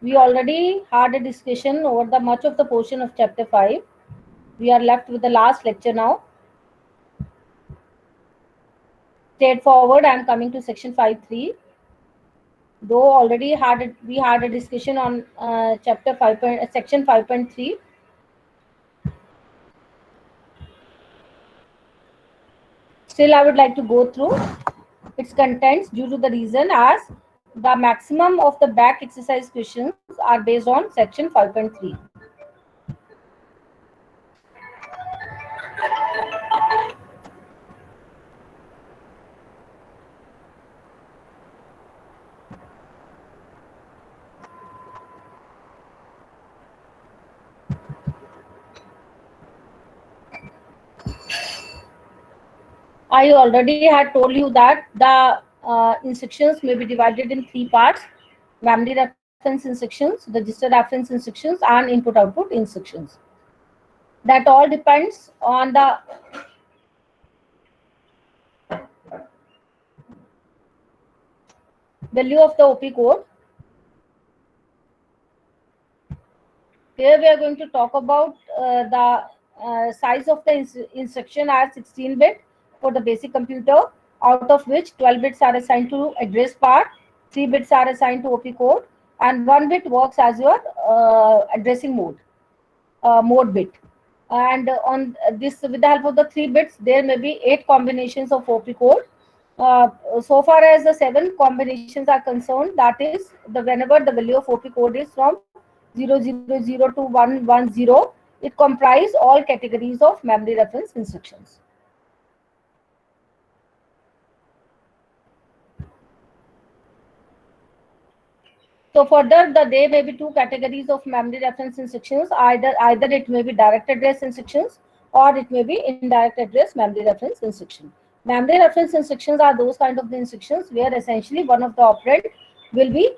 We already had a discussion over the much of the portion of chapter 5. We are left with the last lecture now. Straightforward, I am coming to section 5.3. Though already we had a discussion on chapter 5, section 5.3. Still, I would like to go through its contents due to the reason as the maximum of the back exercise questions are based on section 5.3. I already had told you that the instructions may be divided in three parts: memory reference instructions, register reference instructions, and input-output instructions. That all depends on the value of the OP code. Here we are going to talk about the size of the instruction as 16-bit for the basic computer, out of which 12 bits are assigned to address part, 3 bits are assigned to OP code, and 1 bit works as your addressing mode bit. And on this, with the help of the 3 bits, there may be 8 combinations of OP code. So far as the 7 combinations are concerned, that is, whenever the value of OP code is from 000 to 110, it comprises all categories of memory reference instructions. So further, there may be 2 categories of memory reference instructions. Either it may be direct address instructions or it may be indirect address memory reference instruction. Memory reference instructions are those kind of the instructions where essentially one of the operand will be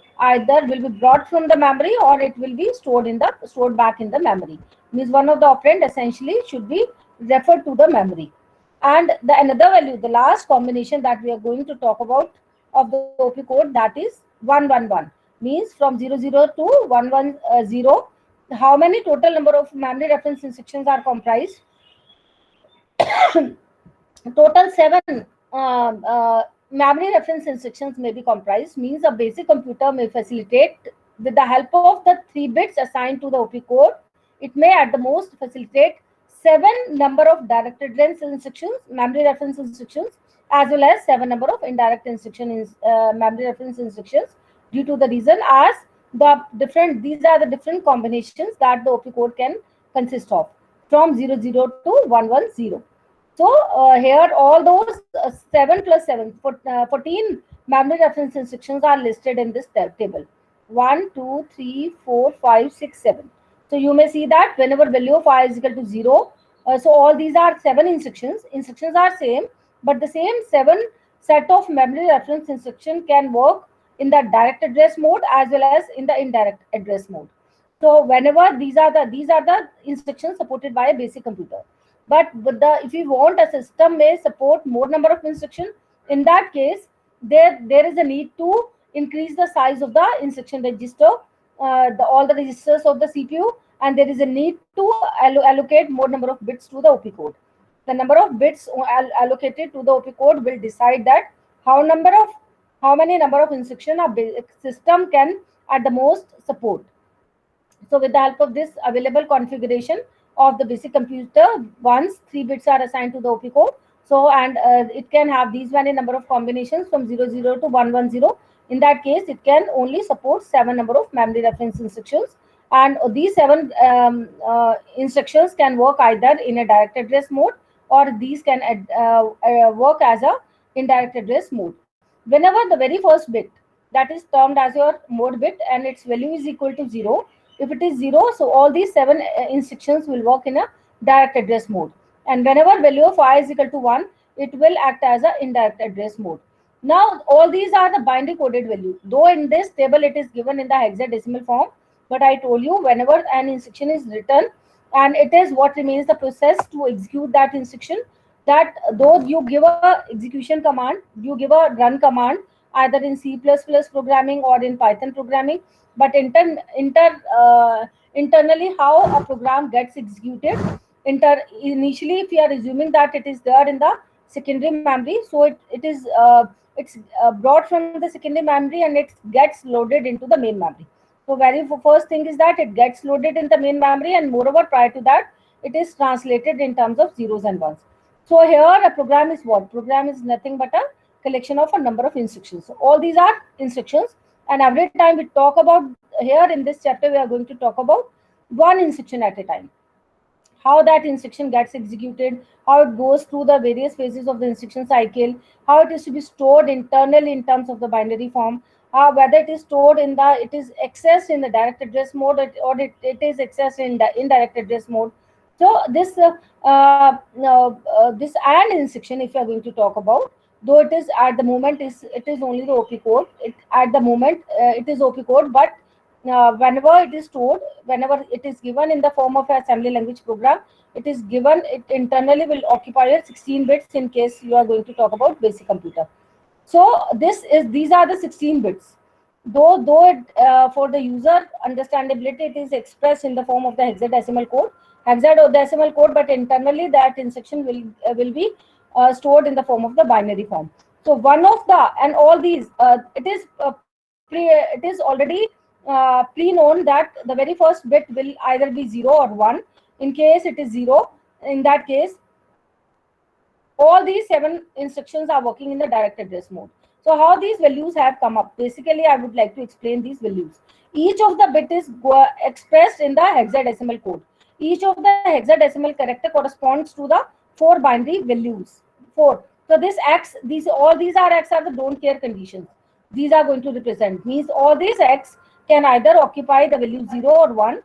brought from the memory or it will be stored back in the memory. Means one of the operand essentially should be referred to the memory. And the another value, the last combination that we are going to talk about of the OP code, that is 111. Means from 00 to 110, how many total number of memory reference instructions are comprised? Total 7 memory reference instructions may be comprised. Means a basic computer may facilitate, with the help of the 3 bits assigned to the OP code, it may at the most facilitate 7 number of direct address instructions, memory reference instructions, as well as 7 number of indirect memory reference instructions, due to the reason as these are the different combinations that the OP code can consist of from 00 to 110. So here all those 7 plus 7, 14 memory reference instructions are listed in this table. 1, 2, 3, 4, 5, 6, 7. So you may see that whenever value of I is equal to 0, so all these are 7 instructions. Instructions are same, but the same 7 set of memory reference instruction can work in the direct address mode as well as in the indirect address mode. So whenever these are the instructions supported by a basic computer. But if you want a system may support more number of instructions, in that case there is a need to increase the size of the instruction register, all the registers of the CPU, and there is a need to allocate more number of bits to the OP code. The number of bits allocated to the OP code will decide that how many number of instruction a system can at the most support. So with the help of this available configuration of the basic computer, once 3 bits are assigned to the OP code, so and it can have these many number of combinations from 00 to 110. In that case, it can only support 7 number of memory reference instructions, and these 7 instructions can work either in a direct address mode or these can work as a indirect address mode. Whenever the very first bit, that is termed as your mode bit, and its value is equal to 0, if it is 0, so all these 7 instructions will work in a direct address mode. And whenever value of I is equal to 1, it will act as an indirect address mode. Now, all these are the binary coded value. Though in this table it is given in the hexadecimal form, but I told you whenever an instruction is written, and it is what remains the process to execute that instruction, that though you give a execution command, you give a run command, either in C++ programming or in Python programming. But internally, how a program gets executed, initially, if you are assuming that it is there in the secondary memory, so it's brought from the secondary memory and it gets loaded into the main memory. So very first thing is that it gets loaded in the main memory, and moreover, prior to that, it is translated in terms of zeros and ones. So here a program is what? Program is nothing but a collection of a number of instructions. So all these are instructions, and every time we talk about, here in this chapter, we are going to talk about one instruction at a time, how that instruction gets executed, how it goes through the various phases of the instruction cycle, how it is to be stored internally in terms of the binary form, whether it is stored in the, it is accessed in the direct address mode, it is accessed in the indirect address mode. So this AND instruction, if you are going to talk about, though it is at the moment it is only the OP code. At the moment it is OP code, but whenever it is stored, whenever it is given in the form of an assembly language program, it is given, it internally will occupy 16 bits in case you are going to talk about basic computer. So these are the 16 bits. Though for the user understandability, it is expressed in the form of the hexadecimal code, but internally that instruction will be stored in the form of the binary form. So one of the, and all these, it is already pre-known that the very first bit will either be 0 or 1. In case it is 0, in that case, all these 7 instructions are working in the direct address mode. So how these values have come up? Basically, I would like to explain these values. Each of the bit is expressed in the hexadecimal code. Each of the hexadecimal character corresponds to the 4 binary values. 4. So this X, all these are X are the don't care conditions. These are going to represent, means all these X can either occupy the value 0 or 1.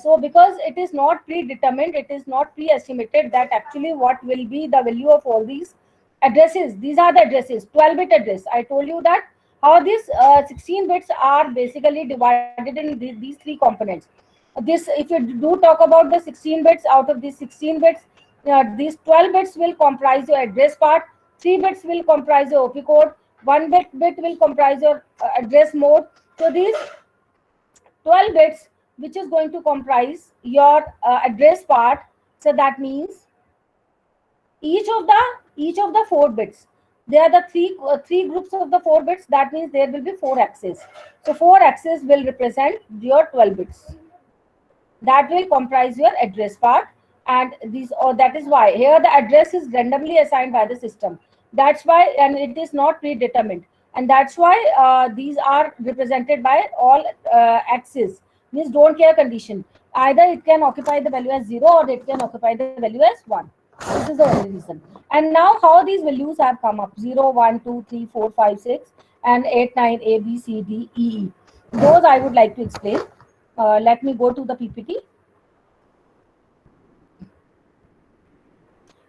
So because it is not predetermined, it is not pre-estimated that actually what will be the value of all these addresses. These are the addresses, 12-bit address. I told you that how these 16 bits are basically divided in these 3 components. If you do talk about the 16 bits, out of these 16 bits, these 12 bits will comprise your address part, 3 bits will comprise your OP code, 1 bit will comprise your address mode. So these 12 bits, which is going to comprise your address part. So that means each of the 4 bits, there are the three groups of the 4 bits. That means there will be 4 axes. So 4 axes will represent your 12 bits. That will comprise your address part, and these, or that is why here the address is randomly assigned by the system. That's why, and it is not predetermined, and that's why these are represented by all axes, means don't care condition. Either it can occupy the value as 0 or it can occupy the value as 1. This is the only reason. And now how these values have come up: 0, 1, 2, 3, 4, 5, 6, and 8, 9, A, B, C, D, E, E. Those I would like to explain. Let me go to the PPT.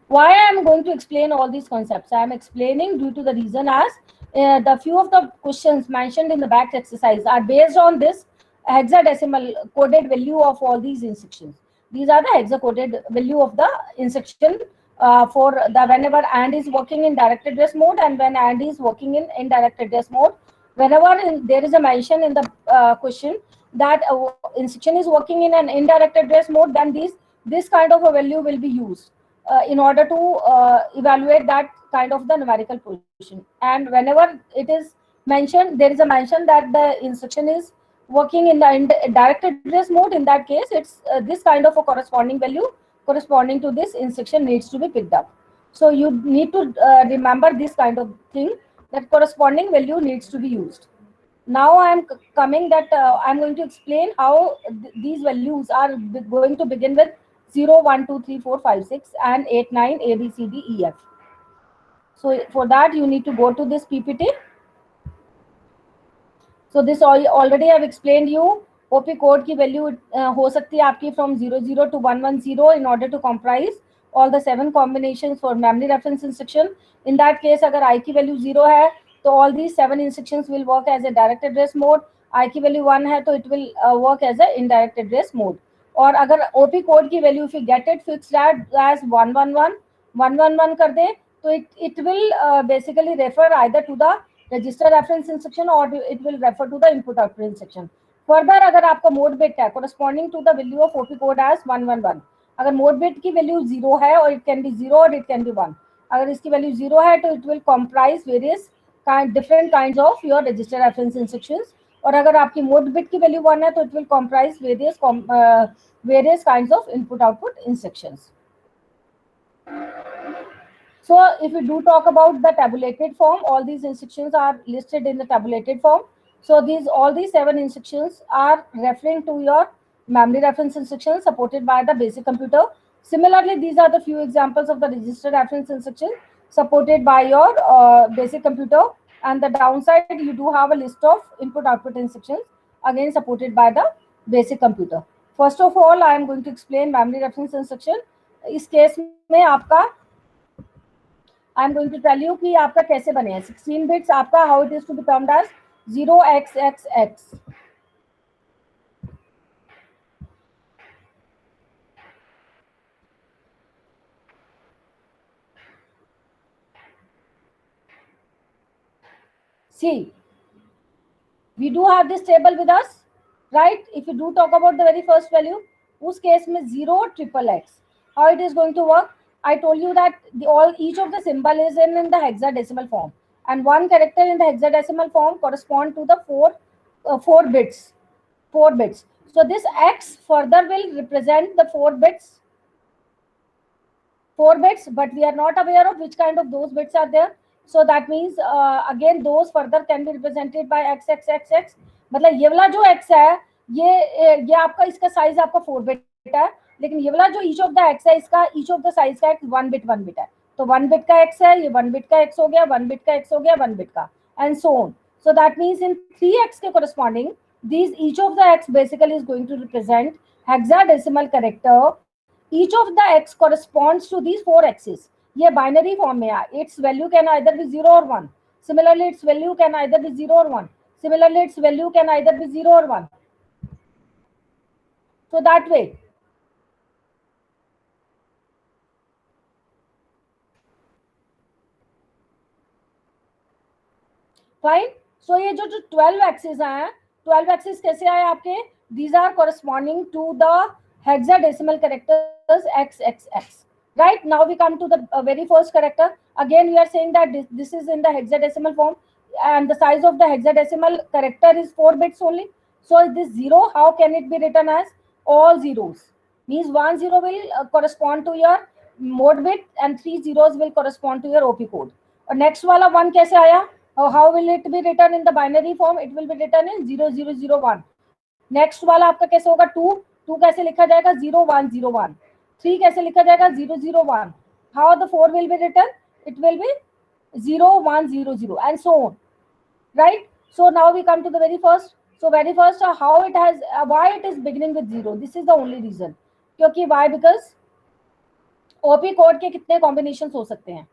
Why I am going to explain all these concepts? I am explaining due to the reason as the few of the questions mentioned in the back exercise are based on this hexadecimal coded value of all these instructions. These are the hexacoded value of the instruction for the whenever AND is working in direct address mode and when AND is working in indirect address mode. Whenever there is a mention in the question that instruction is working in an indirect address mode, then this kind of a value will be used in order to evaluate that kind of the numerical position. And whenever it is mentioned, there is a mention that the instruction is working in the direct address mode, in that case it's this kind of a corresponding value corresponding to this instruction needs to be picked up. So you need to remember this kind of thing, that corresponding value needs to be used. Now I am coming that I'm going to explain how these values are going to begin with 0, 1, 2, 3, 4, 5, 6 and 8, 9, A, B, C, D, E, F. So for that you need to go to this PPT. So this already I've explained you. OP code की value हो सकती है आपकी from 00 to 110 in order to comprise all the 7 combinations for memory reference instruction. In that case, अगर I की value 0 है, तो all these 7 instructions will work as a direct address mode. I की value 1 है, तो it will work as a indirect address mode. और अगर OP code की value if you get it fixed as 111 कर दे, तो it will basically refer either to the register reference instruction or it will refer to the input output instruction. Further, अगर आपका mode bit है corresponding to the value of OP code as 111, अगर mode bit की value 0 है और it can be 0 और it can be 1, अगर इसकी वैल्यू 0 है तो it will comprise various different kinds of your register reference instructions, और अगर आपकी मोड बिट की वैल्यू 1 है तो it will comprise various kinds of input output instructions. So if we do talk about the tabulated form, all these instructions are listed in the tabulated form. So all these 7 instructions are referring to your memory reference instructions supported by the basic computer. Similarly, these are the few examples of the register reference instruction supported by your basic computer. And the downside, you do have a list of input output instructions again supported by the basic computer. First of all, I am going to explain memory reference instruction. इस case में आपका I am going to tell you कि आपका कैसे बने हैं 16 bits आपका how it is to be termed as 0xxx. See, we do have this table with us, right? If you do talk about the very first value, उस case में 0 triple x. How it is going to work? I told you that each of the symbol is in the hexadecimal form, and one character in the hexadecimal form correspond to the four bits. 4 bits. So this x further will represent the 4 bits, but we are not aware of which kind of those bits are there. So that means again those further can be represented by x x x x. मतलब ये वाला जो x है ये आपका इसका size आपका 4 bit है, लेकिन ये वाला जो each of the x है इसका each of the साइज का 1 बिट है, तो 1 बिट का x है, ये 1 बिट का x हो गया, 1 बिट का x हो गया, 1 बिट का, and so on. So that means in 3x के corresponding these each of the x basically is going to represent hexadecimal character. Each of the x corresponds to these 4 x's. ये binary form में है, its value can either be 0 और 1. Similarly its value can either be 0 और 1. Similarly its value can either be 0 और 1. So that way. Fine. So ये जो 12 axes हैं, 12 axes कैसे आए आपके? These are corresponding to the hexadecimal characters XXX. Right, now we come to the very first character. Again we are saying that this is in the hexadecimal form, and the size of the hexadecimal character is 4 bits only. So this 0, how can it be written as all zeros? Means 1 0 will correspond to your mode bit and 3 zeros will correspond to your OP code. और next वाला 1 कैसे आया? How will it be written in the binary form? It will be written in 0001. Next वाला आपका कैसे होगा? 2 कैसे लिखा जाएगा? 0101. 3 कैसे लिखा जाएगा? 001. How the 4 will be written? It will be 0100 and so on. Right? So now we come to the very first. So very first, how it has, why it is beginning with 0? This is the only reason. क्योंकि why? Because OP code के कितने combination हो सकते हैं?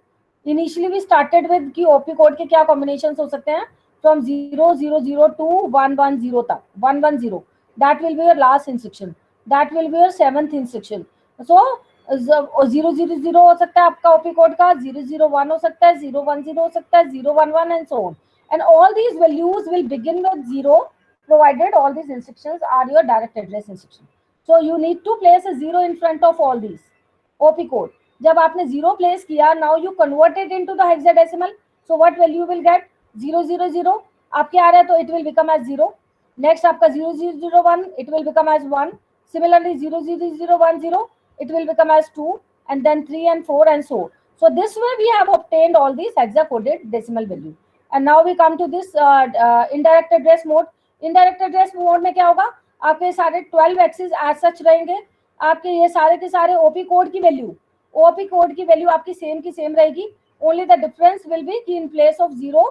Initially we started with कि OP code के क्या combination हो सकते हैं? From 000 to 110 तक 110. That will be your last instruction. That will be your 7th instruction. So 000 हो सकता है आपका OP कोड का, 001 हो सकता है, 010 हो सकता है, 011 and so on. And all these values will begin with 0, provided all these instructions are your direct address instruction. So you need to place a 0 in front of all these OP code. जब आपने 0 place किया, now you convert it into the hexadecimal. So what value will get? 000 आपके आ रहा है तो it will become as 0. Next आपका 0001 it will become as 1. Similarly 00010 it will become as 2, and then 3 and 4 and so on. So this way we have obtained all these hexa-coded decimal value. And now we come to this indirect address mode. Indirect address mode में क्या होगा? आपके सारे 12 axes as such रहेंगे. आपके ये सारे के सारे OP कोड की वैल्यू आपकी सेम की सेम रहेगी. Only the difference will be कि in place of 0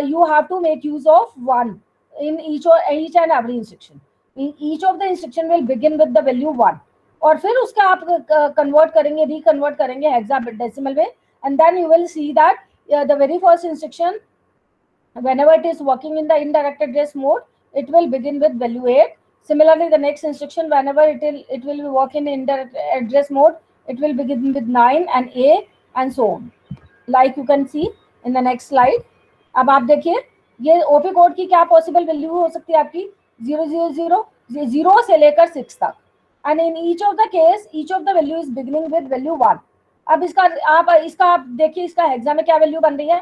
you have to make use of 1 in each and every instruction. Each of the instruction will begin with the value 1. और फिर उसका आप reconvert करेंगे hexadecimal में, and then you will see that the very first instruction, whenever it is working in the indirect address mode, it will begin with value 8. Similarly, the next instruction, whenever it will be working in indirect address mode, it will begin with 9 and A and so on. Like you can see in the next slide. अब आप देखिए ये OP code की क्या possible value हो सकती है आपकी, 000 0 से लेकर 6 तक, and in each of the case each of the value is beginning with value 1। अब इसका आप देखिए इसका हेक्सा में क्या वैल्यू बन रही है,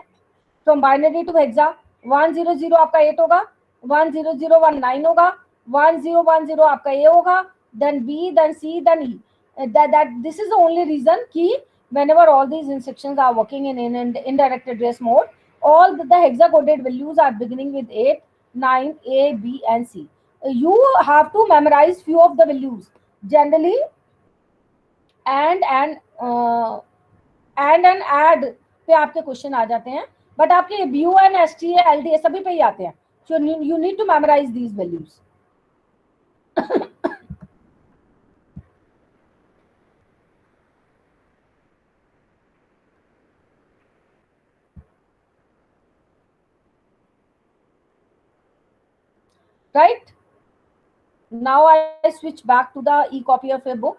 फ्रॉम बाइनरी टू हेक्सा, 100 आपका 8 होगा, 10019 होगा, 1010 आपका ए होगा, then B, then C, then E. That this is the only reason कि whenever all these instructions are working in indirect address mode, all the hexacoded values are beginning with 8, 9, A, B, and C. You have to memorize few of the values. Generally, and add पे आपके question आ जाते हैं, but आपके BU and STA, LDA सभी पे ही आते हैं. So you need to memorize these values. Right? Now I switch back to the e-copy of a book.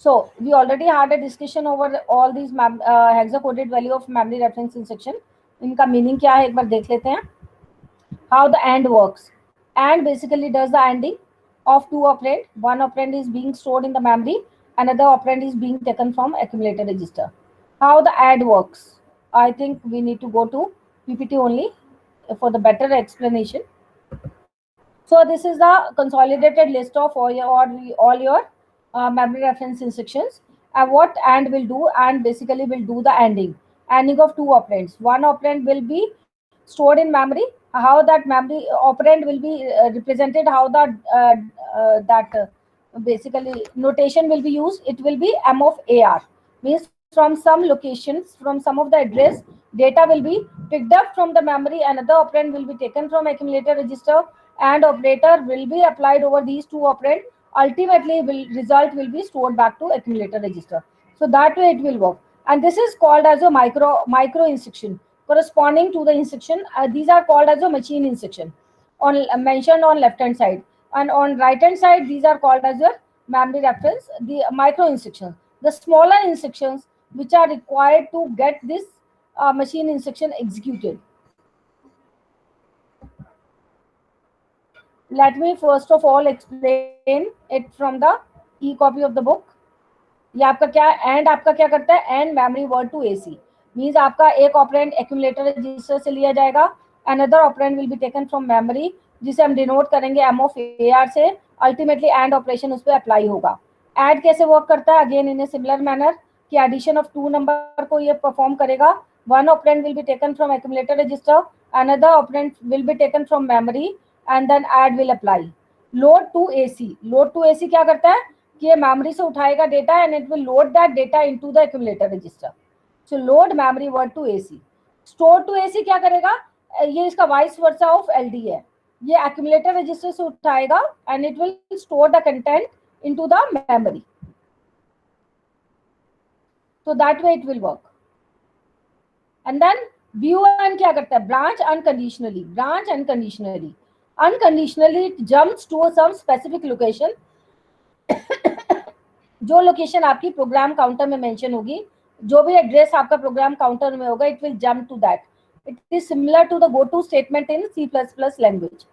So we already had a discussion over all these hexacoded value of memory reference instruction. इनका meaning क्या है एक बार देख लेते हैं. How the AND works. AND basically does the ANDing of two operand. One operand is being stored in the memory, another operand is being taken from accumulator register. How the AND works. I think we need to go to PPT only for the better explanation. So this is the consolidated list of all your memory reference instructions. And what AND will do, and basically will do the ANDing of two operands. One operand will be stored in memory. How that memory operand will be represented, how that basically notation will be used. It will be M of AR, means from some locations, from some of the address, data will be picked up from the memory. Another operand will be taken from accumulator register, and operator will be applied over these two operand. Ultimately result will be stored back to accumulator register. So that way it will work, and this is called as a micro instruction corresponding to the instruction. These are called as a machine instruction, on mentioned on left hand side, and on right hand side these are called as your memory reference, the micro instructions, the smaller instructions which are required to get this machine instruction executed. Let me first of all explain it from the e copy of the book. ये आपका क्या and आपका क्या करता है, and memory word to AC, means आपका एक operand accumulator register से लिया जाएगा, another operand will be taken from memory, जिसे हम डिनोट करेंगे एम ऑफ ए आर से. अल्टीमेटली एंड ऑपरेशन उस पर अप्लाई होगा. ऐड कैसे वर्क करता है, again in a similar manner कि एडिशन ऑफ टू नंबर को ये परफॉर्म करेगा. One operand will be taken from accumulator register, another operand will be taken from memory, and then add will apply. Load to AC, load to AC क्या करता है कि ये memory से उठाएगा data, and it will load that data into the accumulator register. So load memory word to AC. Store to AC क्या करेगा, ये इसका वाइस वर्सा ऑफ एलडी है. ये एक्यूमुलेटर रजिस्टर से उठाएगा and it will store the content into the memory. So that way it will work. And then BUN क्या करता है, branch unconditionally. Branch unconditionally, unconditionally it jumps to some specific location. जो location आपकी program counter में mention होगी, जो भी address आपका प्रोग्राम काउंटर में होगा, it will jump to that. It is similar to the go to statement in C++ language.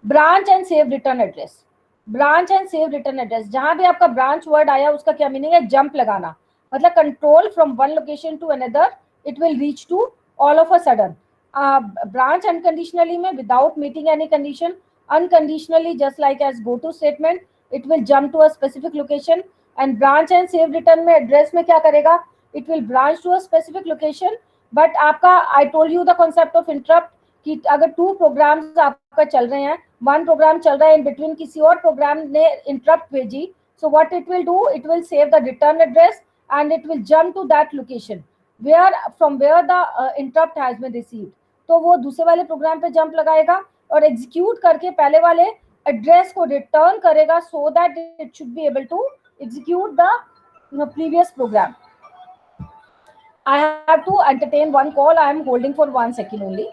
Branch and save return address. Branch and save return address, जहां भी आपका ब्रांच वर्ड आया उसका क्या meaning है, jump लगाना, मतलब control from one location to another, it will reach to all of a sudden. Branch unconditionally में without meeting any condition, unconditionally just like as go to statement, it will jump to a specific location. And branch and save return में address में क्या करेगा, it will branch to a specific location. but आपका I told you the concept of interrupt कि अगर two programs आपका चल रहे हैं, one program चल रहा है, in between किसी और program ने interrupt भेजी, so what it will do, it will save the return address and it will jump to that location where from where the interrupt has been received. तो वो दूसरे वाले प्रोग्राम पे jump लगाएगा और एग्जीक्यूट करके पहले वाले एड्रेस को रिटर्न करेगा, so that it should be able to execute the previous program. I have to entertain one call. I am holding for 1 second only.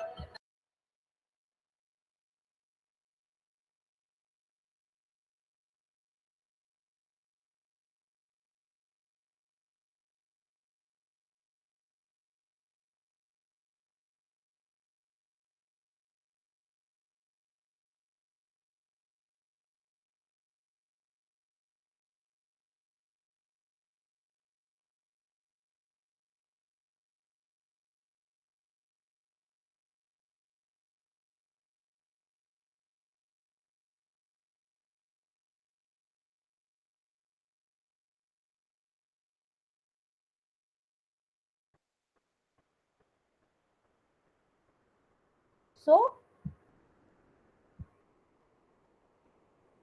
So,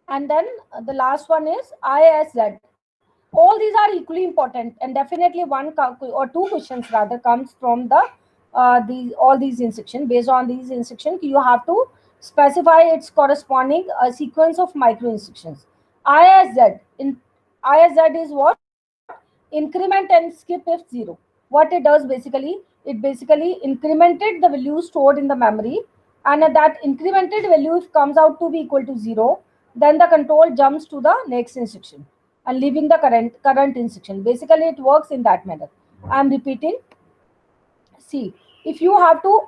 and then the last one is ISZ. All these are equally important, and definitely one or two questions rather comes from these all these instructions. Based on these instructions, you have to specify its corresponding sequence of micro instructions. ISZ in ISZ is what? Increment and skip if zero. What it does basically, it basically incremented the value stored in the memory, and that incremented value if comes out to be equal to zero, then the control jumps to the next instruction and leaving the current instruction. Basically it works in that manner. I'm repeating. See, if you have to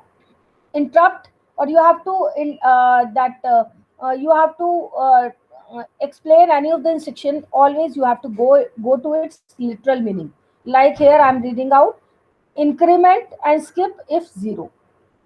interrupt, or you have to you have to explain any of the instruction, always you have to go to its literal meaning. Like here I'm reading out, increment and skip if zero.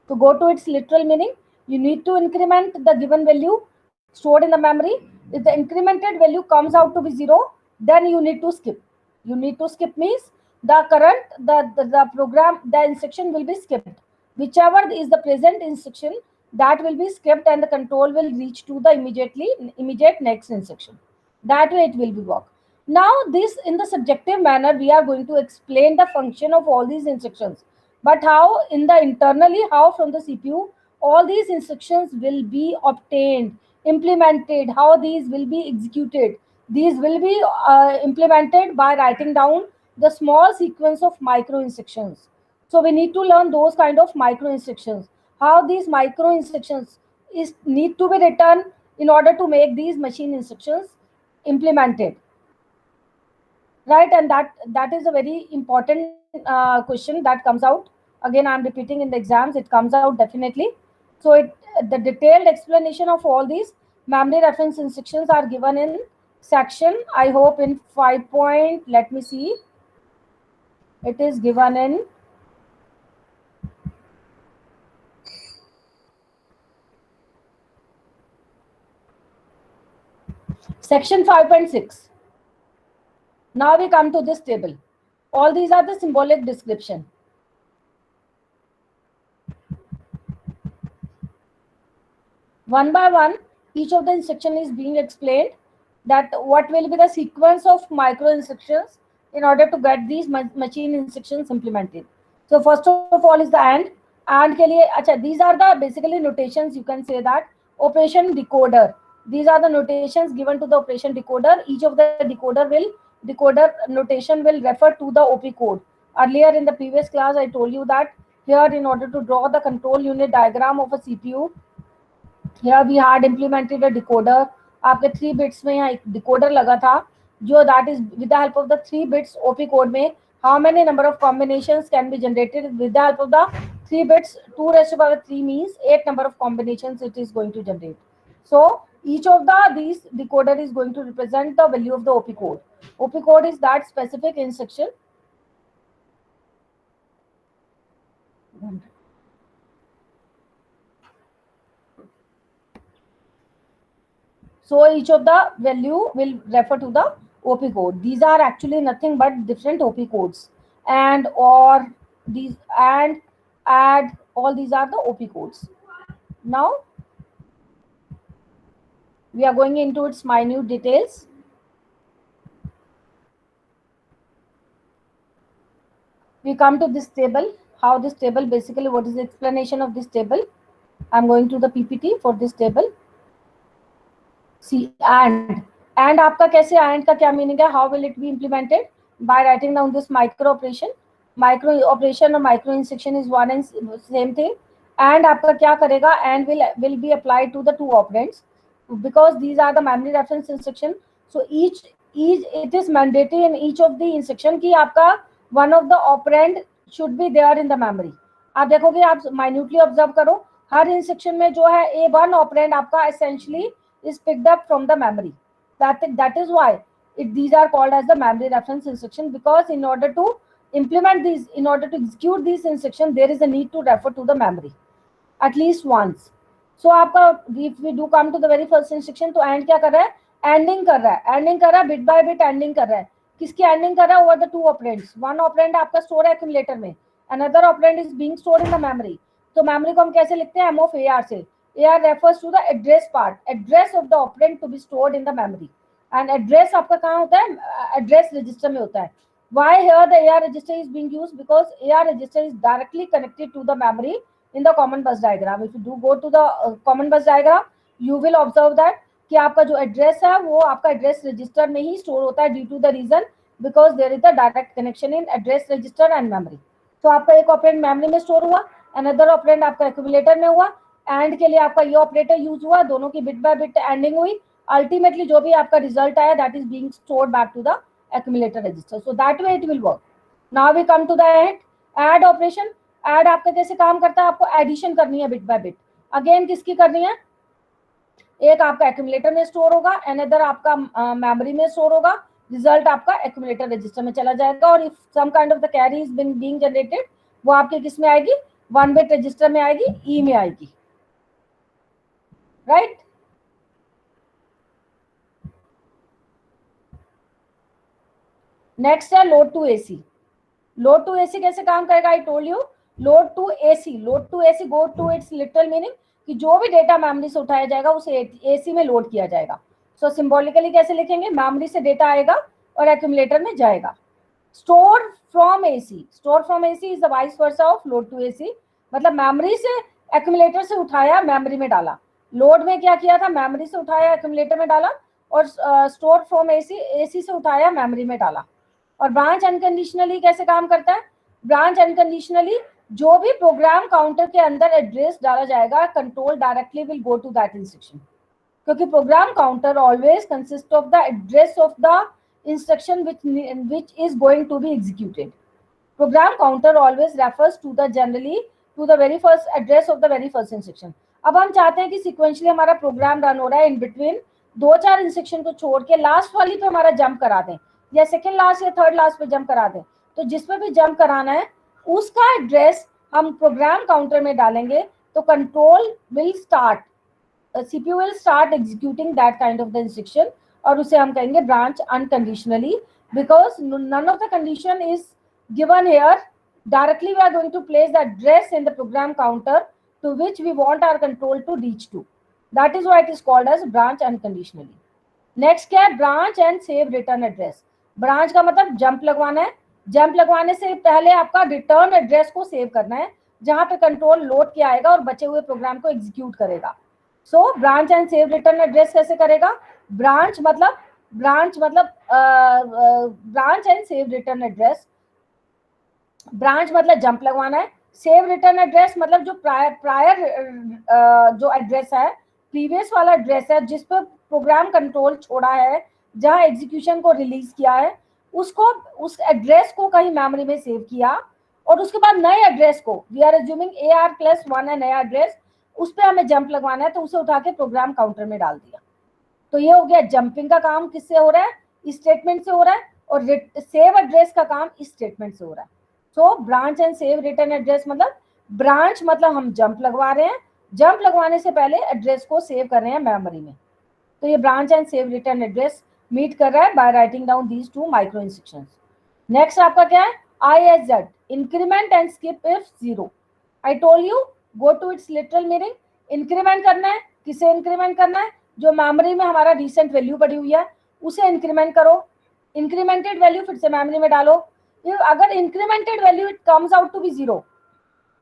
To go to its literal meaning, you need to increment the given value stored in the memory. If the incremented value comes out to be zero, then you need to skip. You need to skip means the current the program, the instruction will be skipped. Whichever is the present instruction, that will be skipped, and the control will reach to the immediate next instruction. That way it will be work. Now this, in the subjective manner, we are going to explain the function of all these instructions. But how in the internally, how from the CPU all these instructions will be obtained, implemented, how these will be executed. These will be implemented by writing down the small sequence of micro instructions. So we need to learn those kind of micro instructions, how these micro instructions is need to be written in order to make these machine instructions implemented, right? And that is a very important question that comes out. Again, I'm repeating, in the exams it comes out definitely. So the detailed explanation of all these memory reference instructions are given in section, I hope in 5 point, let me see, it is given in section 5.6. Now we come to this table. All these are the symbolic description. One by one, each of the instruction is being explained, that what will be the sequence of micro instructions in order to get these machine instructions implemented. So first of all is the and के लिए अच्छा, these are the basically notations, you can say that operation decoder. These are the notations given to the operation decoder. Each of the decoder notation will refer to the OP code. Earlier in the previous class I told you that here, in order to draw the control unit diagram of a CPU, here we had implemented a decoder. आपके 3 bits में यहाँ एक decoder लगा था, जो that is with the help of the 3 bits OP code में how many number of combinations can be generated with the help of the 3 bits. 2 raised to power 3 means 8 number of combinations it is going to generate. So each of these decoder is going to represent the value of the OP code. OP code is that specific instruction. So each of the value will refer to the OP code. These are actually nothing but different OP codes, and or these and add, all these are the OP codes. Now we are going into its minute details. We come to this table. How this table, basically what is the explanation of this table? I'm going to the PPT for this table. See, and आपका कैसे, and का क्या meaning है, how will it be implemented? By writing down this micro operation और micro instruction is one and same thing. And आपका क्या करेगा, and will be applied to the two operands, because these are the memory reference instruction. So each it is mandatory in each of the instruction कि आपका one of the operand should be there in the memory. आप देखोगे, आप minutely observe करो, हर instruction में जो है A1 operand आपका essentially is picked up from the memory. That is why these are called as the memory reference instruction, because in order to implement these, in order to execute these instructions, there is a need to refer to the memory at least once. So आपका if we do come to the very first instruction, तो AND क्या कर रहा है, ending कर रहा है bit by bit ending कर रहा है. किसकी ending कर रहा है? Over the two operands. One operand आपका store है accumulator में, another operand is being stored in the memory. तो मेमोरी को हम कैसे लिखते हैं, एम ऑफ ए आर से. A R refers to the address part, address of the operand to be stored in the memory. And address आपका कहाँ होता है, एड्रेस रजिस्टर में होता है. Why here the AR register is being used? Because AR register is directly connected to the memory in the common bus diagram. If you do go to the common bus diagram, you will observe that कि आपका जो address है वो आपका address register में ही store होता है, due to the reason because there is the direct connection in address register and memory. तो आपका एक ऑपरेंड मेमोरी में स्टोर हुआ, अनदर ऑपरेंड आपका एक्यूमुलेटर में हुआ. एंड के लिए आपका ये ऑपरेटर यूज हुआ, दोनों की बिट बाय बिट एंडिंग हुई. अल्टीमेटली जो भी आपका रिजल्ट आया that is being stored back to the accumulator register. So that way it will work. Now we come to the add operation. add आपका कैसे काम करता है, आपको एडिशन करनी है बिट बाय बिट. अगेन किसकी करनी है, एक आपका एक्यूमुलेटर में स्टोर होगा, अनदर आपका मेमोरी में स्टोर होगा. रिजल्ट आपका एक्यूमुलेटर रजिस्टर में चला जाएगा. और if some kind of the carry is being generated, वो आपके किस में आएगी, 1 बिट रजिस्टर में आएगी, ई में आएगी. राइट. नेक्स्ट है load to AC. Load to AC कैसे काम करेगा, I told you. Load to AC go to its literal meaning कि जो भी डेटा मेमोरी से उठाया जाएगा उसे एसी में लोड किया जाएगा. सो सिंबॉलिकली कैसे लिखेंगे, मेमोरी से डेटा आएगा और एक्यूमुलेटर में जाएगा. Store from AC is the vice versa of load to AC. मतलब मेमोरी से एक्यूमुलेटर से उठाया, मेमोरी में डाला. लोड में क्या किया था, मेमोरी से उठाया, एक्यूमुलेटर में डाला. और स्टोर फ्रॉम एसी से उठाया, मेमोरी में डाला. और ब्रांच अनकंडीशनली कैसे काम करता है, ब्रांच अनकंडीशनली जो भी प्रोग्राम काउंटर के अंदर एड्रेस डाला जाएगा, control directly will go to that instruction. क्योंकि program counter always consist of the address of the instruction which is going to be executed. Program counter always refers to the generally to the very first address of the very first instruction. अब हम चाहते हैं कि sequentially हमारा program run हो रहा है, in between 2-4 instruction को छोड़ के लास्ट वाली पे हमारा जंप करा दें, या सेकेंड लास्ट या थर्ड लास्ट पे जंप करा दें. तो जिसपे भी जंप कराना है उसका एड्रेस हम प्रोग्राम काउंटर में डालेंगे, तो control will start, CPU will start executing that kind of the instruction. और उसे हम कहेंगे branch unconditionally, because none of the condition is given here. Directly we are going to place the address in the program counter to which we want our control to reach to. That is why it is called as branch unconditionally. Next क्या है, branch and save return address. Branch का मतलब jump लगवाना है. Jump लगवाने से पहले आपका रिटर्न एड्रेस को सेव करना है, जहां पे कंट्रोल लोड किया आएगा और बचे हुए प्रोग्राम को एग्जीक्यूट करेगा. So branch and save return address कैसे करेगा, ब्रांच मतलब branch and save return address. Branch मतलब जंप लगवाना है. सेव रिटर्न एड्रेस मतलब जो प्रायर जो एड्रेस है, प्रीवियस वाला एड्रेस है जिस पर प्रोग्राम कंट्रोल छोड़ा है, जहां एग्जीक्यूशन को रिलीज किया है, उसको उस एड्रेस को कहीं मेमोरी में सेव किया, और उसके बाद नए एड्रेस को, वी आर अज्यूमिंग AR+1 है नया एड्रेस, उस पर हमें जंप लगवाना है, तो उसे उठा के प्रोग्राम काउंटर में डाल दिया. तो ये हो गया जंपिंग का काम. किससे हो रहा है, इस स्टेटमेंट से हो रहा है. और सेव एड्रेस का काम इस स्टेटमेंट से हो रहा है. So branch and save return address मतलब ब्रांच मतलब हम जंप लगवा रहे हैं, जंप लगवाने से पहले एड्रेस को सेव कर रहे हैं मेमोरी में. तो ये branch and save return address meet कर रहा है by writing down these 2 micro instructions. Next आपका क्या है, ISZ, increment and skip if 0. I told you go to its literal meaning. Increment करना है, किसे इंक्रीमेंट करना है, जो मेमोरी में हमारा रिसेंट वैल्यू पड़ी हुई है उसे इंक्रीमेंट करो. इंक्रीमेंटेड वैल्यू फिर से मेमोरी में डालो. अगर incremented value it comes out to be 0,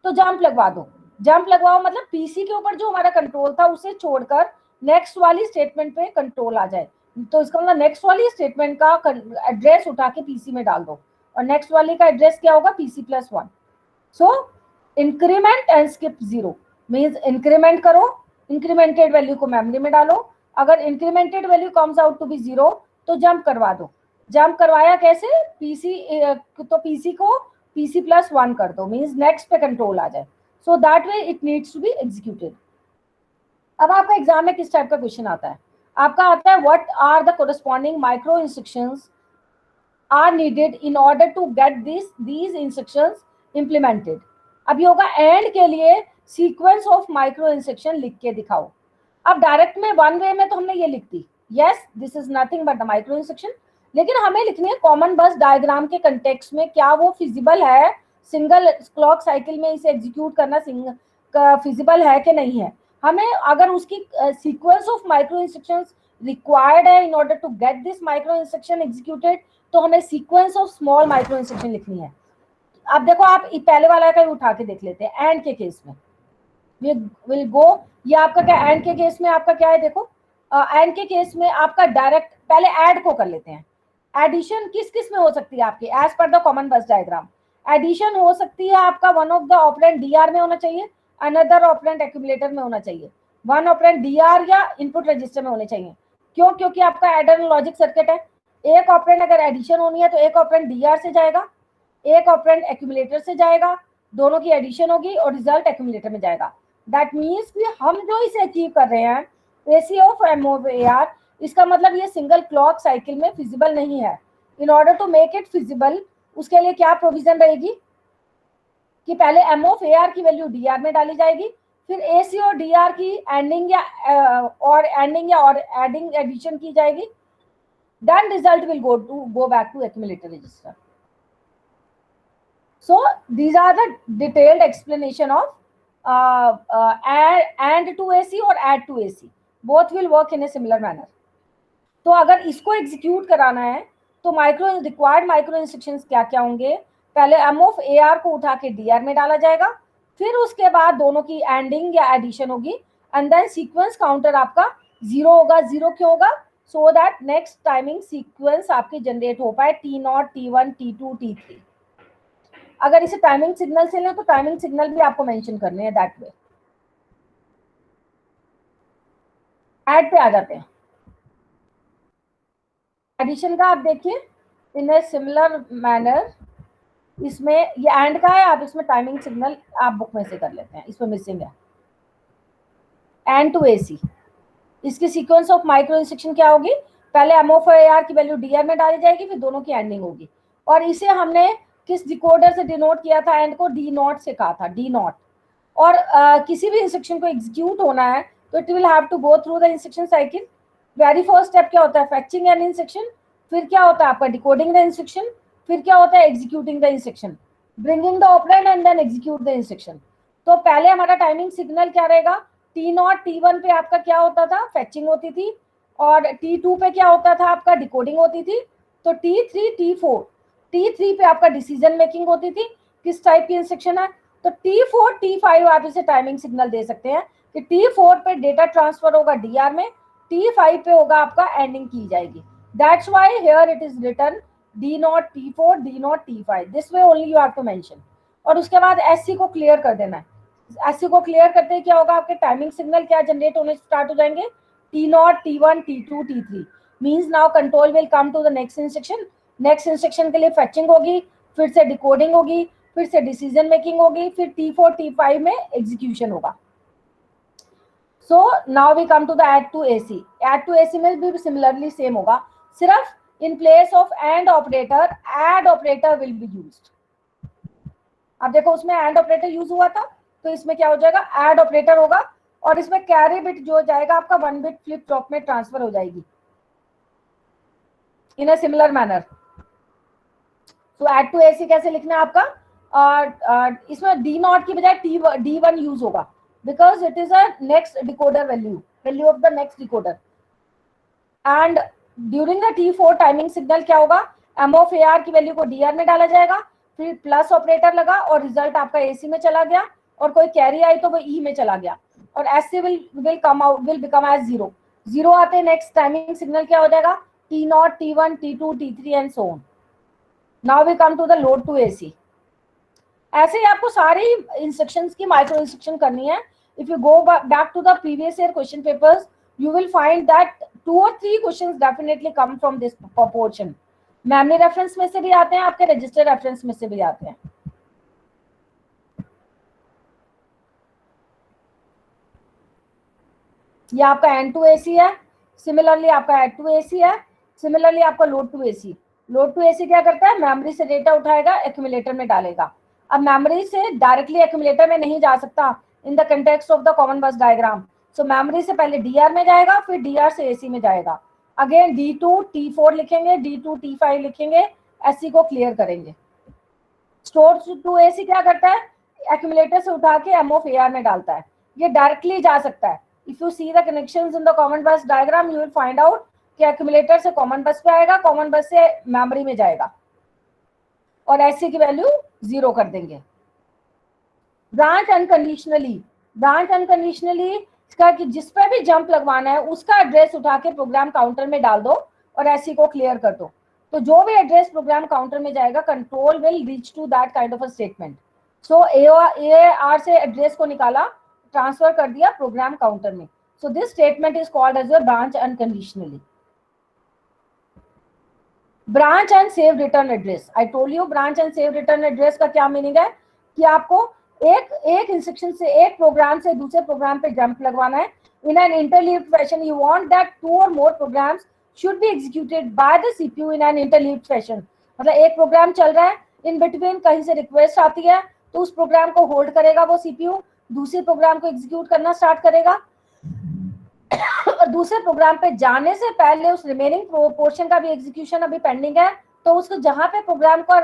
तो जंप लगवा दो. जंप लगवाओ मतलब पीसी के ऊपर जो हमारा कंट्रोल था उसे छोड़कर नेक्स्ट वाली स्टेटमेंट पे कंट्रोल आ जाए. तो इसका मतलब नेक्स्ट वाली स्टेटमेंट का एड्रेस उठा के पीसी में डाल दो, और नेक्स्ट वाली का एड्रेस क्या होगा, PC+1. So increment and skip 0 means increment करो, इंक्रीमेंटेड वैल्यू को मेमोरी में डालो. अगर incremented value comes out to be 0, तो जंप करवा दो. जंप करवाया कैसे, तो पीसी को PC+1 कर दो, मींस नेक्स्ट पे कंट्रोल आ जाए. So that way it needs to be executed. अब आपका एग्जाम में किस टाइप का क्वेश्चन आता है, आपका आता है what are the corresponding micro instructions are needed in order to get these instructions implemented. अब ये होगा एंड के लिए सीक्वेंस ऑफ माइक्रो इंस्ट्रक्शन लिख के दिखाओ. अब डायरेक्ट में वन वे में तो हमने ये लिख दी, yes this is nothing but the micro instruction. लेकिन हमें लिखनी है कॉमन बस डायग्राम के कंटेक्स्ट में, क्या वो फिजिबल है सिंगल क्लॉक साइकिल में इसे एग्जीक्यूट करना फिजिबल है कि नहीं है। हमें अगर उसकी sequence of micro instructions required है in order to get this micro instruction executed, तो हमें sequence of small micro instruction लिखनी है। अब देखो, आप पहले वाला का ही उठा के देख लेते हैं। एंड के केस में विल गो, ये आपका क्या एंड के केस में आपका क्या है, देखो एंड के केस में आपका डायरेक्ट पहले ऐड को कर लेते हैं। एडिशन किस किस में हो सकती है आपकी, एज पर the common bus diagram. Addition हो सकती है आपका one of the operand DR में होना चाहिए, अनदर ऑपरेंड एक्यूमुलेटर में होना चाहिए, वन ऑपरेंड डीआर या इनपुट रजिस्टर में होने चाहिए। क्यों? क्योंकि आपका एडर लॉजिक सर्किट है। एक ऑपरेंड अगर एडिशन होनी है तो एक ऑपरेंड डीआर से जाएगा, एक ऑपरेंड एक्यूमुलेटर से जाएगा, दोनों की एडिशन होगी और रिजल्ट एक्यूमुलेटर में जाएगा। दैट मीन्स कि हम जो इसे अचीव कर रहे हैं AC of M of A R, इसका मतलब ये सिंगल क्लॉक साइकिल में फिजिबल नहीं है। In order to make it feasible, उसके लिए क्या प्रोविजन रहेगी कि पहले एम ऑफ ए आर की वैल्यू डी आर में डाली जाएगी, फिर ए सी और डी आर की एंडिंग या और एडिंग एडिशन की जाएगी, then result will go back to accumulator register. So these are the detailed explanation of AND to AC or add to AC. Both will work in a similar manner. तो अगर इसको execute कराना है तो required micro instructions क्या क्या होंगे? पहले एम ऑफ ए आर को उठा के डी आर में डाला जाएगा, फिर उसके बाद दोनों की एंडिंग या एडिशन होगी, एंड देन सीक्वेंस काउंटर आपका 0 होगा। 0 क्यों होगा? So that next timing sequence आपकी जनरेट हो पाए T0, T1, T2, T3। अगर इसे टाइमिंग सिग्नल से लें तो टाइमिंग सिग्नल भी आपको मेंशन करने हैं दैट वे। ऐड पे आ जाते हैं। एडिशन का आप देखिए इन ए सिमिलर मैनर, इसमें ये एंड का है, आप इसमें टाइमिंग सिग्नल आप बुक में से कर लेते हैं, इसमें मिसिंग है एंड टू एसी। इसकी सीक्वेंस ऑफ माइक्रो इंस्ट्रक्शन क्या होगी? पहले एम ऑफ ए आर की वैल्यू डी आर में डाली जाएगी, फिर दोनों की एंडिंग होगी। और इसे हमने किस डिकोडर से डिनोट किया था? एंड को डी नॉट से कहा था, डी नॉट। और किसी भी इंस्ट्रक्शन को एग्जीक्यूट होना है तो it will have to go through the instruction cycle. Very first step क्या होता है? फेचिंग एन इंस्ट्रक्शन, फिर क्या होता है आपका डिकोडिंग द इंस्ट्रक्शन, फिर क्या होता है executing the instruction, bringing the operand and then execute the instruction. तो पहले हमारा टाइमिंग सिग्नल क्या रहेगा? T0, T1 पे आपका क्या होता था? फेचिंग होती थी, और T2 पे क्या होता था? आपका डिकोडिंग होती थी। तो T3, T4, T3 पे आपका डिसीजन मेकिंग होती थी। किस टाइप की इंस्ट्रक्शन है? तो T4, T5 आप इसे टाइमिंग सिग्नल दे सकते हैं कि T4 पे डेटा ट्रांसफर होगा DR में, T5 पे होगा आपका एंडिंग की जाएगी। That's why here it is written D0, T4, D0, T5। This way only you have to mention. और उसके बाद SC को क्लियर कर देना है। SC को क्लियर करते ही क्या होगा? आपके टाइमिंग सिग्नल क्या जनरेट होने स्टार्ट हो जाएंगे? T0, T1, T2, T3। Means now control will come to the next instruction. Next instruction के लिए फेचिंग होगी, फिर से डिकोडिंग होगी, फिर से डिसीजन मेकिंग होगी, फिर T4, T5 में एग्जीक्यूशन होगा। So now we come to the add to AC। Add to AC में भी सिमिलरली सेम होगा, सिर्फ in place of and operator add operator will be used. अब देखो उसमें एंड ऑपरेटर यूज हुआ था, तो इसमें क्या हो जाएगा? ऐड ऑपरेटर होगा, और इसमें कैरी बिट जो जाएगा आपका 1 बिट फ्लिप फ्लॉप में ट्रांसफर हो जाएगी इन अ सिमिलर मैनर। तो ऐड टू AC कैसे लिखना है आपका? इसमें डी नॉट की बजाय D1 यूज होगा, because it is a next decoder value of the next decoder. And during the T4 timing signal क्या होगा? एम ऑफ ए आर की वैल्यू को DR में डाला जाएगा, फिर प्लस ऑपरेटर लगा और रिजल्ट आपका AC में चला गया, और कोई कैरी आई तो वो E में चला गया, और SC विल बिकम एज 0। 0 आते नेक्स्ट टाइमिंग सिग्नल क्या हो जाएगा? T0, T1, T2, T3 and so on. Now we come to the load to AC। ऐसे ही आपको सारी इंस्ट्रक्शंस की माइक्रो इंस्ट्रक्शन करनी है। If you go back to the previous year question papers, you will find that 2 or 3 questions definitely come from this proportion। Memory reference में से भी आते हैं, आपके रजिस्टर रेफरेंस में से भी आते हैं। ये आपका एंड टू AC है, सिमिलरली आपका एड टू AC है, सिमिलरली आपका load to AC। Load to AC क्या करता है? मेमोरी से डेटा उठाएगा, एक्यूमुलेटर में डालेगा। अब मेमोरी से डायरेक्टली एक्यूमुलेटर में नहीं जा सकता इन the context of the common bus diagram. So memory से पहले DR में जाएगा, फिर DR से AC में जाएगा। अगेन D2, T4 लिखेंगे, D2, T5 लिखेंगे, SC को क्लियर करेंगे। स्टोर टू AC क्या करता है? एक्यूमुलेटर से उठा के एम ऑफ ए आर में डालता है, ये डायरेक्टली जा सकता है। If you see the connections in the common bus diagram you will find out कि एक्यूमुलेटर से कॉमन बस पे आएगा, कॉमन बस से मेमोरी में जाएगा और ऐसी की वैल्यू 0 कर देंगे। ब्रांच अनकंडीशनली, ब्रांच अनकंडीशनली इसका कि जिस पे भी जंप लगवाना है उसका एड्रेस उठा के प्रोग्राम काउंटर में डाल दो और ऐसी को क्लियर कर दो, तो जो भी एड्रेस प्रोग्राम काउंटर में जाएगा control will reach to that kind of a statement. So AR से एड्रेस को निकाला, ट्रांसफर कर दिया प्रोग्राम काउंटर में। So this statement is called as a branch unconditionally. Branch and save return address, I told you branch and save return address का क्या meaning है कि आपको एक इंस्ट्रक्शन से, एक प्रोग्राम से दूसरे प्रोग्राम पे जंप लगवाना है in an interleaved fashion. You want that 2 और मोर programmes should be executed by the CPU in an interleaved fashion। मतलब एक प्रोग्राम चल रहा है, इन बिटवीन कहीं से रिक्वेस्ट आती है तो उस प्रोग्राम को होल्ड करेगा वो CPU, दूसरे प्रोग्राम को एग्जीक्यूट करना स्टार्ट करेगा और दूसरे प्रोग्राम पे जाने से पहले उस रिमेनिंग पोर्शन का भी एग्जीक्यूशन अभी पेंडिंग है, तो उसको जहां पे प्रोग्राम का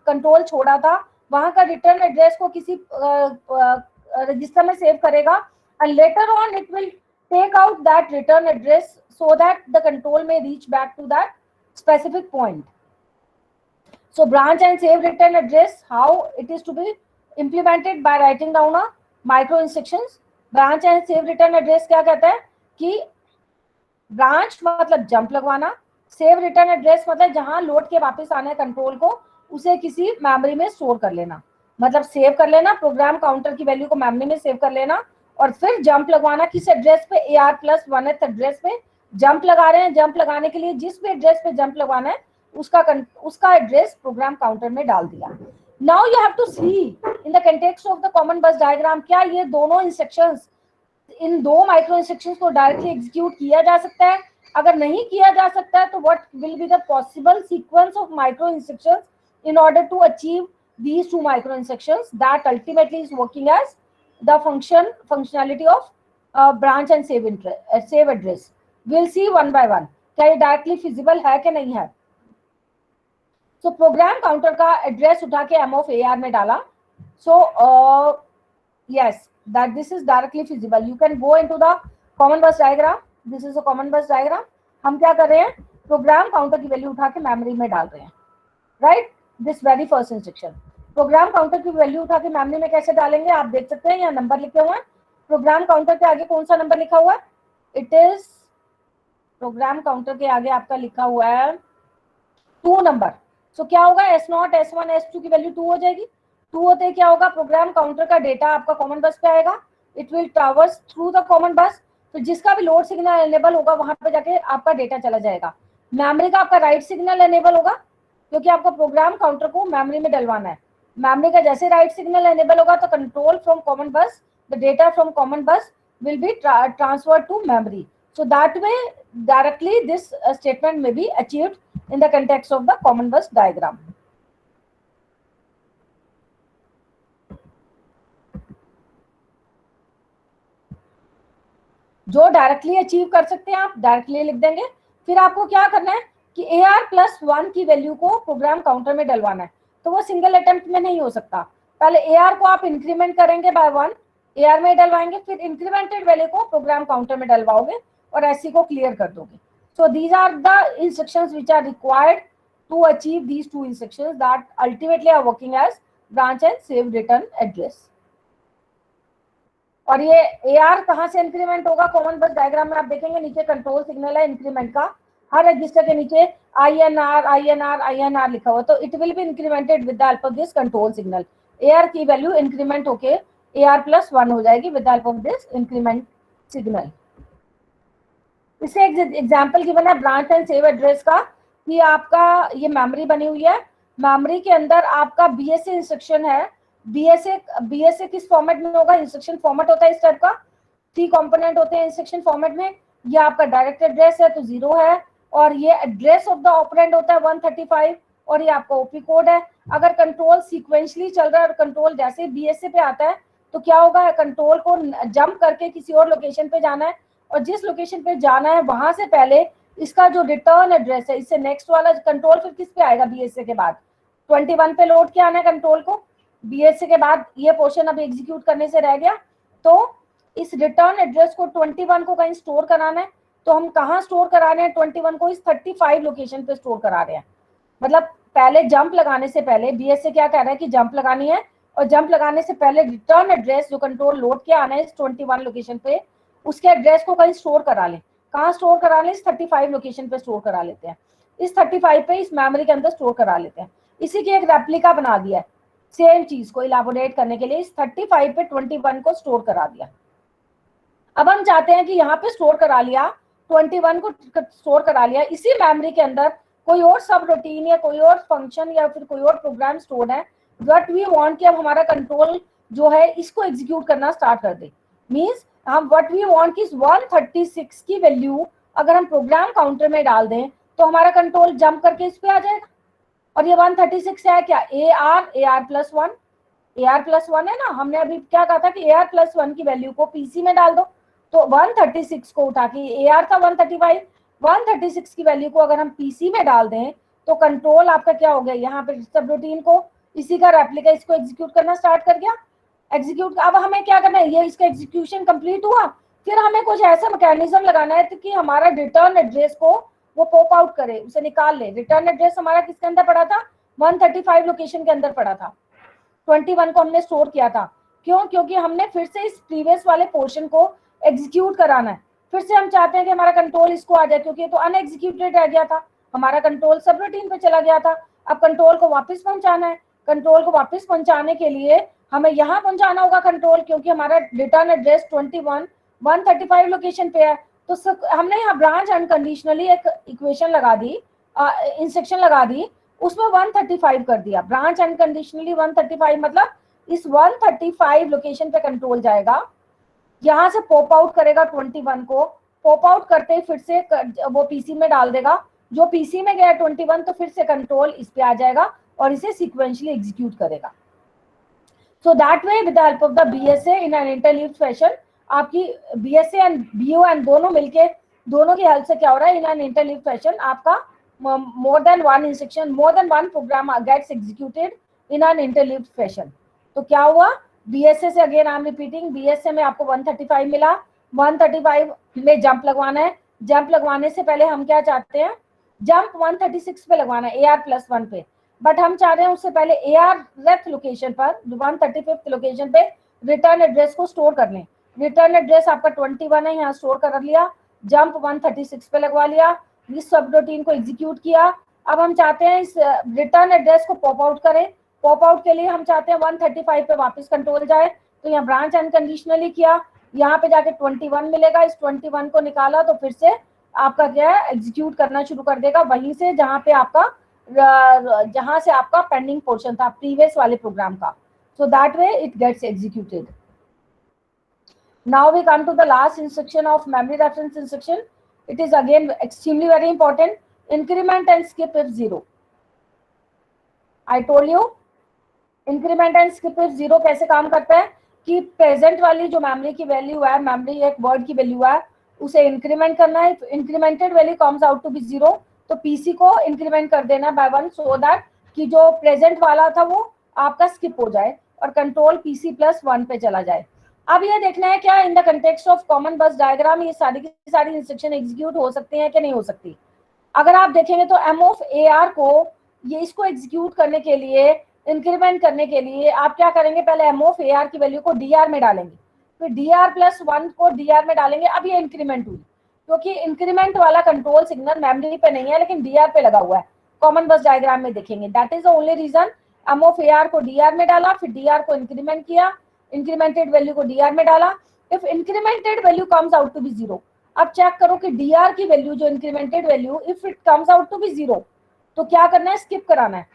कंट्रोल छोड़ा था वहां का रिटर्न एड्रेस को किसी रजिस्टर में सेव करेगा and later on it will take out that return address so that the control may reach back to that specific point. So branch and save return address, how it is to be implemented by writing down a micro instructions। branch and save return address क्या कहता है कि branch मतलब jump लगवाना, save return address मतलब जहां load के वापस आना है कंट्रोल को उसे किसी मेमोरी में स्टोर कर लेना, मतलब सेव कर लेना, प्रोग्राम काउंटर की वैल्यू को मेमोरी में सेव कर लेना और फिर जंप लगवाना किस एड्रेस पे, AR+1th एड्रेस पे जंप लगा रहे हैं। जंप लगाने के लिए जिस भी एड्रेस पे जंप लगवाना है उसका एड्रेस प्रोग्राम काउंटर में डाल दिया। Now you have to see in the context of the common bus diagram, क्या ये दोनों इंस्ट्रक्शंस, इन दो माइक्रो इंस्ट्रक्शंस को डायरेक्टली एग्जीक्यूट किया जा सकता है? अगर नहीं किया जा सकता है तो what will be the possible sequence of micro instructions in order to achieve these 2 micro instructions that ultimately is working as the functionality of branch and save address। we'll see one by one क्या ये directly feasible है कि नहीं है। so program counter का address उठा के M of AR में डाला, so yes that this is directly feasible। you can go into the common bus diagram, this is a common bus diagram। हम क्या कर रहे हैं, प्रोग्राम काउंटर की वैल्यू उठा के मेमोरी में डाल रहे हैं, right. This very first instruction program counter की वैल्यू उठा के मेमोरी में कैसे डालेंगे आप देख सकते हैं, यहाँ नंबर लिखे हुए हैं। प्रोग्राम काउंटर के आगे कौन सा नंबर लिखा हुआ है, इट इज प्रोग्राम काउंटर के आगे आपका लिखा हुआ है 2 नंबर। सो क्या होगा, S0 S1 S2 की वैल्यू 2 हो जाएगी। 2 होते ही क्या होगा, प्रोग्राम काउंटर का डेटा आपका कॉमन बस पे आएगा, it will traverse through the common बस, तो जिसका भी लोड सिग्नल एनेबल होगा वहां पे जाके आपका डेटा चला जाएगा। मेमोरी का आपका राइट सिग्नल एनेबल होगा क्योंकि आपको प्रोग्राम काउंटर को मेमोरी में डलवाना है। मेमोरी का जैसे राइट सिग्नल एनेबल होगा तो control from common bus, the data from common bus will be transferred to memory. So that way directly this statement may be achieved in the context of the common bus diagram। जो directly achieve कर सकते हैं आप directly लिख देंगे। फिर आपको क्या करना है कि AR+1 की वैल्यू को प्रोग्राम काउंटर में डलवाना है, तो वो सिंगल अटेम्प्ट में नहीं हो सकता। पहले AR को आप इंक्रीमेंट करेंगे बाय 1, AR में डलवाएंगे, फिर इंक्रीमेंटेड वैल्यू को प्रोग्राम काउंटर में डलवाओगे और ऐसी को क्लियर कर दोगे। So these are the instructions which are required to achieve these 2 instructions that ultimately are working as branch and save return address. और ये AR कहाँ से इंक्रीमेंट होगा, कॉमन बस डायग्राम में आप देखेंगे नीचे कंट्रोल सिग्नल है इंक्रीमेंट का, हर रजिस्टर के नीचे INR लिखा हुआ, तो it will be incremented with the help of this control signal. AR की वैल्यू इंक्रीमेंट होके AR+1 हो जाएगी with the help of this increment signal. इससे एक एग्जांपल गिवन है ब्रांच एंड सेव एड्रेस का कि आपका ये मेमोरी बनी हुई है, मेमोरी के अंदर आपका BSA इंस्ट्रक्शन है। BSA किस फॉर्मेट में होगा, इंस्ट्रक्शन फॉर्मेट होता है इस टाइप का, 3 कंपोनेंट होते हैं इंस्ट्रक्शन फॉर्मेट में। ये आपका डायरेक्ट एड्रेस है तो 0 है, और ये एड्रेस ऑफ द ऑपरेंड होता है 135, और ये आपका OP कोड है। अगर कंट्रोल सीक्वेंशली चल रहा है और कंट्रोल जैसे BSA पे आता है तो क्या होगा, कंट्रोल को जंप करके किसी और लोकेशन पे जाना है, और जिस लोकेशन पे जाना है वहां से पहले इसका जो रिटर्न एड्रेस है, इससे नेक्स्ट वाला कंट्रोल फिर किस पे आएगा, BSA के बाद 21 पे लोड किया आना है कंट्रोल को, BSA के बाद ये पोर्शन अभी एग्जीक्यूट करने से रह गया। तो इस रिटर्न एड्रेस को 21 को कहीं स्टोर कराना है, तो हम कहाँ स्टोर करा रहे हैं 21 को? इस 35 लोकेशन पे स्टोर करा रहे हैं। मतलब पहले जंप लगाने से पहले BSA क्या कह रहा है कि जंप लगानी है, और जंप लगाने से पहले रिटर्न एड्रेस जो कंट्रोल लोड के आना है इस 21 लोकेशन पे, उसके एड्रेस को कहीं स्टोर करा ले। कहाँ स्टोर करा ले? इस 35 लोकेशन पे स्टोर करा लेते हैं। इस 35 पे इस मेमोरी के अंदर स्टोर करा लेते हैं। इसी की एक रेप्लिका बना दिया है सेम चीज को इलाबोरेट करने के लिए। इस 35 पे 21 को स्टोर करा दिया। अब हम चाहते हैं कि यहाँ पे स्टोर करा लिया, 21 को स्टोर करा लिया, इसी मेमोरी के अंदर कोई और सब रूटीन या कोई और फंक्शन या फिर कोई और प्रोग्राम स्टोर है, बट वी वांट कि अब हमारा कंट्रोल जो है इसको एग्जीक्यूट करना स्टार्ट कर दे। मींस हम व्हाट वी वांट कि 136 की वैल्यू अगर हम प्रोग्राम काउंटर में डाल दें तो हमारा कंट्रोल जंप करके इस पे आ जाएगा। और ये 136 है क्या? AR+1, AR+1 है ना। हमने अभी क्या कहा था कि AR+1 की वैल्यू को PC में डाल दो, तो 136 को उठा के AR का 135, 136 की वैल्यू को अगर हम PC में डाल दें तो कंट्रोल आपका क्या हो गया? यहाँ पे सब रूटीन को इसी का रेप्लिका इसको एग्जीक्यूट करना स्टार्ट कर गया। एग्जीक्यूट, अब हमें क्या करना है? ये इसका एग्जीक्यूशन कंप्लीट हुआ, फिर हमें कुछ ऐसा मैकेनिज्म लगाना है कि हमारा रिटर्न एड्रेस को वो पॉप आउट करे, उसे निकाल ले। रिटर्न एड्रेस हमारा किसके अंदर पड़ा था? 135 लोकेशन के अंदर पड़ा था। 21 को हमने स्टोर किया था। क्यों? क्योंकि हमने फिर से इस प्रीवियस वाले पोर्शन को एग्जीक्यूट कराना है। फिर से हम चाहते हैं कि हमारा कंट्रोल इसको आ जाए, क्योंकि ये तो अनएग्जीक्यूटेड रह गया था, हमारा कंट्रोल सब रूटीन पे चला गया था। अब कंट्रोल को वापस पहुंचाना है। कंट्रोल को वापस पहुंचाने के लिए हमें यहाँ पहुंचाना होगा कंट्रोल, क्योंकि हमारा रिटर्न एड्रेस 21 135 लोकेशन पे है। तो हमने यहाँ ब्रांच अनकंडीशनली एक इक्वेशन लगा दी, इंस्ट्रक्शन लगा दी, उसमें 135 कर दिया। ब्रांच अनकंडीशनली 135 मतलब इस 135 लोकेशन पे कंट्रोल जाएगा, यहां से पॉप आउट करेगा 21 को। पॉप आउट करते ही फिर से वो PC में डाल देगा। जो PC में गया 21 तो फिर से कंट्रोल इस पे आ जाएगा और इसे सीक्वेंशियली एग्जीक्यूट करेगा। So that way with the help of the BSA in an interleaved fashion, आपकी BSA एंड BON दोनों मिलके, दोनों की हेल्प से क्या हो रहा है? इन एन इंटरलीव्ड फैशन आपका more than one instruction, more than one program gets executed in an interleaved fashion. तो क्या हुआ? BSA से again I am repeating, BSA में आपको 135 मिला, 135 में जंप लगवाना है। जंप लगवाने से पहले हम क्या चाहते हैं? जंप 136 पे लगवाना है AR+1 पे, बट हम चाह रहे हैं उससे पहले AR लोकेशन पर 135 लोकेशन पे रिटर्न एड्रेस को स्टोर कर लें। रिटर्न एड्रेस आपका 21 है, यहाँ स्टोर कर लिया, जंप 136 पे लगवा लिया, इस सब रूटीन को एग्जीक्यूट किया। अब हम चाहते हैं इस रिटर्न एड्रेस को पॉप आउट करें। पॉप आउट के लिए हम चाहते हैं 135 पे वापस कंट्रोल जाए, तो यहाँ ब्रांच अनकंडीशनली किया, यहाँ पे जाके 21 मिलेगा, इस 21 को निकाला तो फिर से आपका क्या है? एग्जीक्यूट करना शुरू कर देगा वहीं से जहां पे आपका जहां से आपका पेंडिंग पोर्शन था प्रीवियस वाले प्रोग्राम का। So that way it gets executed. Now we come to the last instruction of memory reference instruction. It is again extremely very important. Increment and skip if zero. I told you increment and skip if zero कैसे काम करता है कि present वाली जो memory की value है, memory एक वर्ड की वैल्यू है, उसे इंक्रीमेंट करना है। Incremented value comes out to be zero, तो PC को इंक्रीमेंट कर देना बाय 1 सो दैट कि जो प्रेजेंट वाला था वो आपका स्किप हो जाए और कंट्रोल PC+1 पे चला जाए। अब ये देखना है क्या इन the context of common bus diagram ये सारी की सारी इंस्ट्रक्शन एग्जीक्यूट हो सकती हैं कि नहीं हो सकती। अगर आप देखेंगे तो M of AR को ये इसको एग्जीक्यूट करने के लिए, इंक्रीमेंट करने के लिए आप क्या करेंगे? पहले M of AR की वैल्यू को DR में डालेंगे, फिर DR+1 को DR में डालेंगे। अब ये इंक्रीमेंट हुई, क्योंकि इंक्रीमेंट वाला कंट्रोल सिग्नल मेमोरी पे नहीं है लेकिन DR पे लगा हुआ है। कॉमन बस डायग्राम में देखेंगे, that is the only reason. M of AR को DR में डाला, फिर DR को इंक्रीमेंट किया, इंक्रीमेंटेड वैल्यू को DR में डाला। If incremented value comes out to be zero, अब चेक करो कि DR की वैल्यू जो incremented value if it comes out to be zero तो क्या करना है? स्किप कराना है,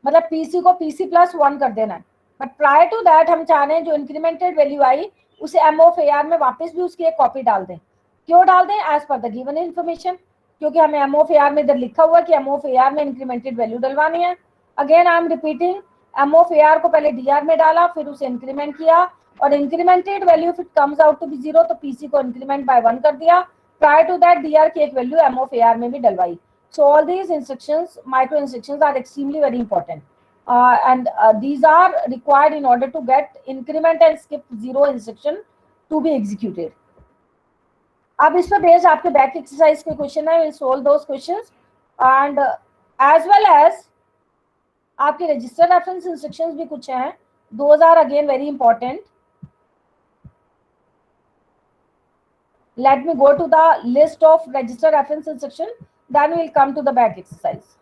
मतलब PC को PC+1 कर देना है। बट प्रायर टू दैट हम चाह रहे हैं जो इंक्रीमेंटेड वैल्यू आई उसे M of AR में वापस भी उसकी एक कॉपी डाल दें। क्यों डाल दें? एज पर द गिवन इन्फॉर्मेशन, क्योंकि हमें M of AR में इधर लिखा हुआ है कि M of AR में इंक्रीमेंटेड वैल्यू डलवानी है। Again I am repeating, M of AR को पहले DR में डाला, फिर उसे इंक्रीमेंट किया और incremented value if it comes out to be zero तो PC को इंक्रीमेंट बाय 1 कर दिया। प्रायर टू दैट DR की एक वैल्यू M of AR में भी डलवाई। So all these instructions, micro instructions are extremely very important. and these are required in order to get increment and skip 0 instruction to be executed. अब इस पर based आपके back exercise के question है, will solve those questions and as well as आपके register reference instructions भी कुछ हैं, those are again very important. Let me go to the list of register reference instruction, then we'll come to the back exercise.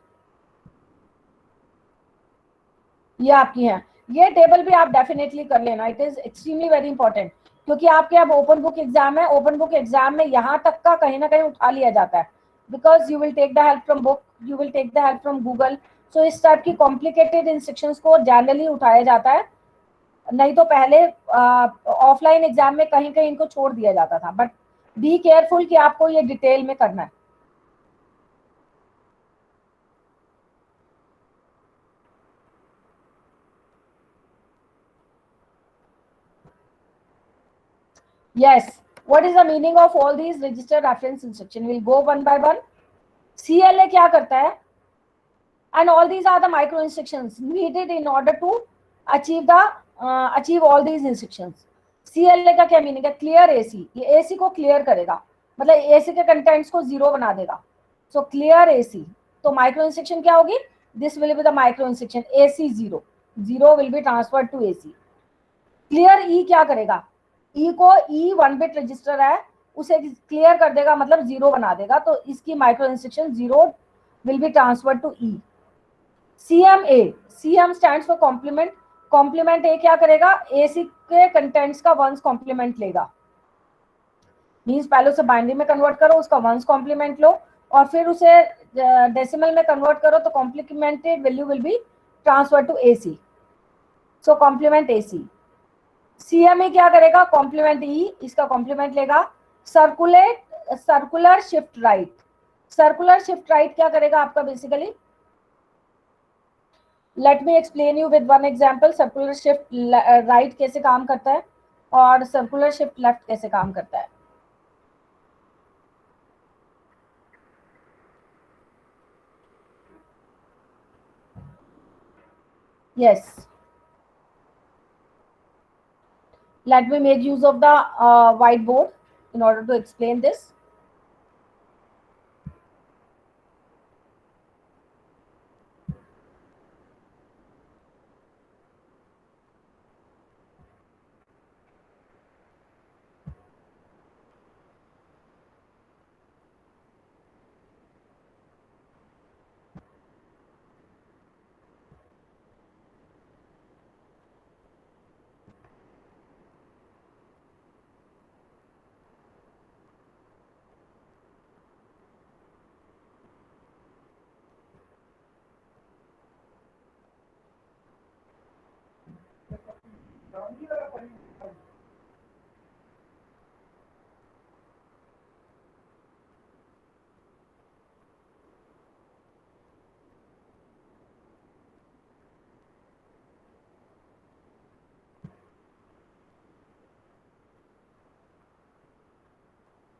ये आपकी है, ये table भी आप डेफिनेटली कर लेना, it is extremely very important, क्योंकि आपके अब ओपन बुक एग्जाम है. ओपन बुक एग्जाम में यहाँ तक का कहीं ना कहीं उठा लिया जाता है, because you will take the help from book, you will take the help from Google. So इस टाइप की कॉम्प्लिकेटेड इंस्ट्रक्शंस को जनरली उठाया जाता है, नहीं तो पहले ऑफलाइन एग्जाम में कहीं कहीं इनको छोड़ दिया जाता था. बट बी केयरफुल कि आपको ये डिटेल में करना है. Yes, what is the meaning of all these register reference instruction? We'll go one by one. CLA क्या करता है? And all these are the micro instructions needed in order to achieve all these instructions. CLA का क्या meaning है? Clear AC. ये AC को clear करेगा, मतलब AC के कंटेंट्स को जीरो बना देगा. So clear AC. तो माइक्रो इंस्ट्रक्शन क्या होगी? This will be the micro instruction AC 0. 0 will be transferred to AC. Clear E क्या करेगा? E को E 1 बिट रजिस्टर है, उसे क्लियर कर देगा, मतलब 0 बना देगा. तो इसकी micro instruction 0 will be transferred to E. CMA, CM stands for complement. Complement A क्या करेगा? AC के कंटेंट्स का वंस कॉम्प्लीमेंट लेगा. मींस पहले उसे बाइनरी में कन्वर्ट करो, उसका वंस कॉम्प्लीमेंट लो, और फिर उसे डेसिमल में कन्वर्ट करो, तो complemented value will be transfer to AC. So complement AC. CME क्या करेगा? कॉम्प्लीमेंट E, इसका कॉम्प्लीमेंट लेगा. Circular shift right. Circular shift right क्या करेगा आपका? Basically let me explain you with one example. Circular shift right कैसे काम करता है और सर्कुलर शिफ्ट लेफ्ट कैसे काम करता है. yes, let me make use of the whiteboard in order to explain this.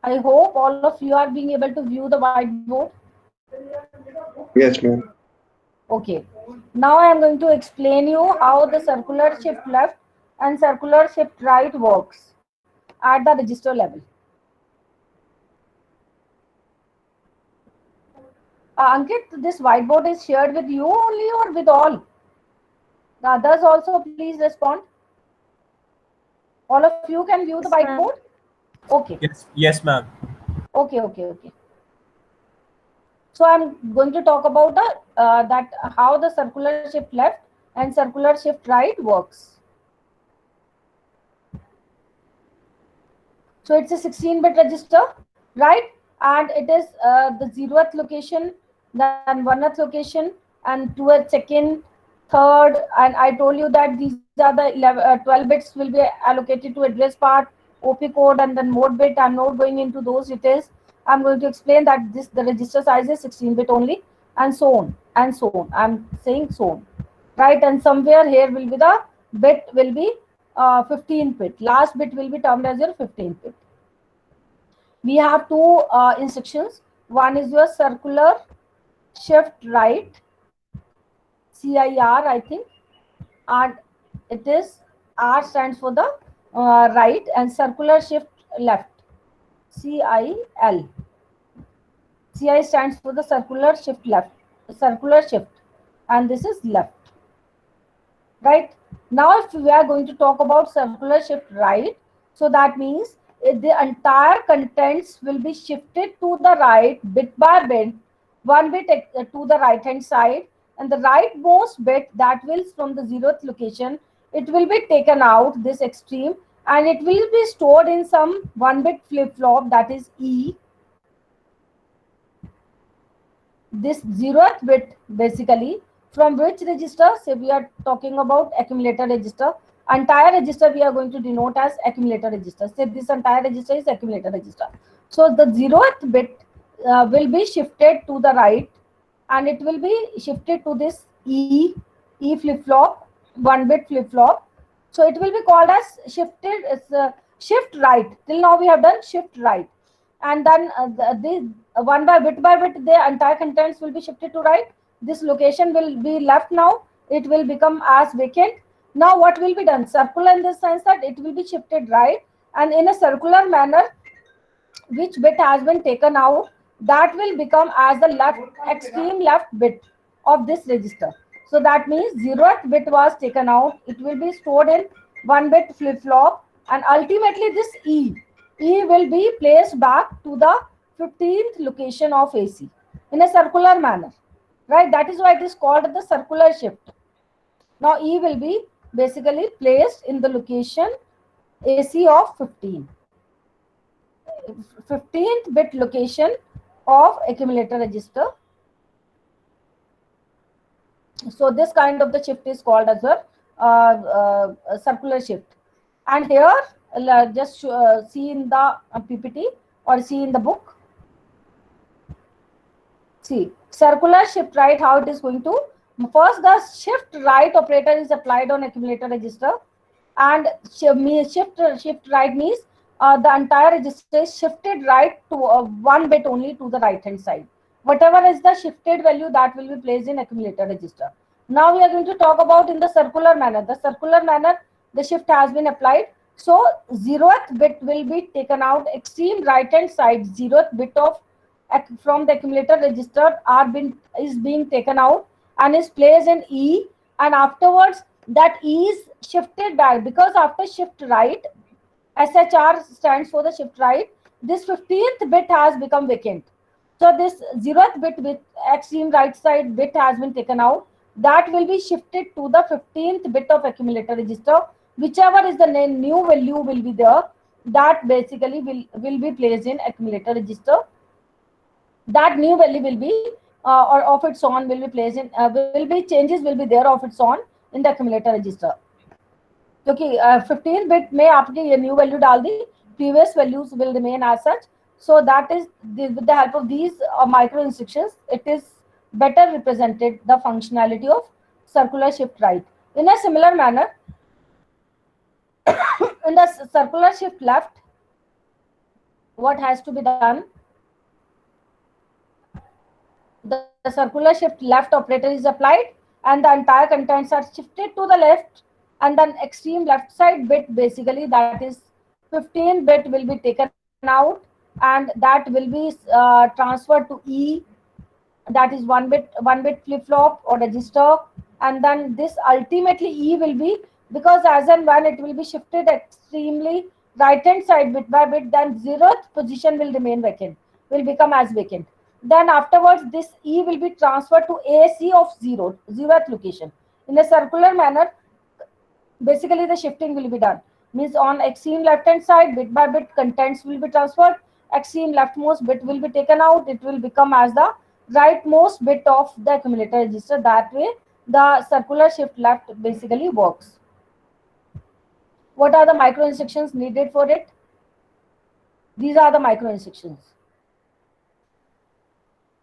I hope all of you are being able to view the whiteboard. Yes, ma'am. Okay. Now I am going to explain you how the circular shift left and circular shift right works at the register level. Ankit, this whiteboard is shared with you only or with all? The others also please respond. All of you can view the whiteboard? Okay. Yes, ma'am. Okay. So I'm going to talk about that how the circular shift left and circular shift right works. So it's a 16-bit register, right? And it is the 0th location, then 1th location, and 2th, 2nd, 3rd, and I told you that these are the 12 bits will be allocated to address part, OP code, and then mode bit. I'm not going into those details. I'm going to explain that the register size is 16-bit only, and so on and so on. I'm saying so on, right? And somewhere here will be the bit will be 15th bit. Last bit will be termed as your 15th bit. We have two instructions. One is your circular shift right. CIR, I think, and it is R stands for the right, and circular shift left, CIL. CI stands for the circular shift left, circular shift, and this is left. Right now, if we are going to talk about circular shift right, so that means the entire contents will be shifted to the right bit by bit, one bit to the right hand side, and the rightmost bit that will from the 0th location, it will be taken out this extreme, and it will be stored in some one bit flip flop, that is E. This 0th bit basically from which register, say we are talking about accumulator register, entire register we are going to denote as accumulator register. Say this entire register is accumulator register. So the 0th bit will be shifted to the right, and it will be shifted to this E flip flop, one bit flip flop. So it will be called as shifted shift right. Till now we have done shift right, and then one by bit the entire contents will be shifted to right. This location will be left now, it will become as vacant. Now what will be done? Circular in the sense that it will be shifted right, and in a circular manner, which bit has been taken out, that will become as the left extreme left bit of this register. So that means 0th bit was taken out, it will be stored in one bit flip flop, and ultimately this E will be placed back to the 15th location of AC in a circular manner, right? That is why it is called the circular shift. Now E will be basically placed in the location AC of 15th bit location of accumulator register. So this kind of the shift is called as a circular shift. And here just see in the PPT or see in the book. See, circular shift right, how it is going to, first the shift right operator is applied on accumulator register, and shift right means the entire register is shifted right to one bit only to the right hand side. Whatever is the shifted value, that will be placed in accumulator register. Now we are going to talk about in the circular manner. The circular manner, the shift has been applied. So 0th bit will be taken out, extreme right hand side 0th bit of from the accumulator register is being taken out and is placed in E, and afterwards that E is shifted back, because after shift right, SHR stands for the shift right, this 15th bit has become vacant. So this 0th bit with extreme right side bit has been taken out, that will be shifted to the 15th bit of accumulator register. Whichever is the new value will be there, that basically will be placed in accumulator register. That new value will be or of its own will be placed in will be changes will be there of its own in the accumulator register. क्योंकि 15 bit में आपने ये new value डाल दी, previous values will remain as such. So that is with the help of these micro instructions, it is better represented the functionality of circular shift right. In a similar manner, in the circular shift left, what has to be done? The circular shift left operator is applied, and the entire contents are shifted to the left, and then extreme left side bit, basically that is 15 bit, will be taken out, and that will be transferred to E, that is one bit flip flop or register. And then this ultimately E will be, because as and when it will be shifted extremely right hand side bit by bit, then 0th position will remain vacant, will become as vacant. Then afterwards this E will be transferred to AC of 0th location. In a circular manner, basically the shifting will be done. Means on extreme left hand side, bit by bit contents will be transferred, extreme leftmost bit will be taken out, it will become as the rightmost bit of the accumulator register. That way the circular shift left basically works. What are the micro instructions needed for it? These are the micro instructions.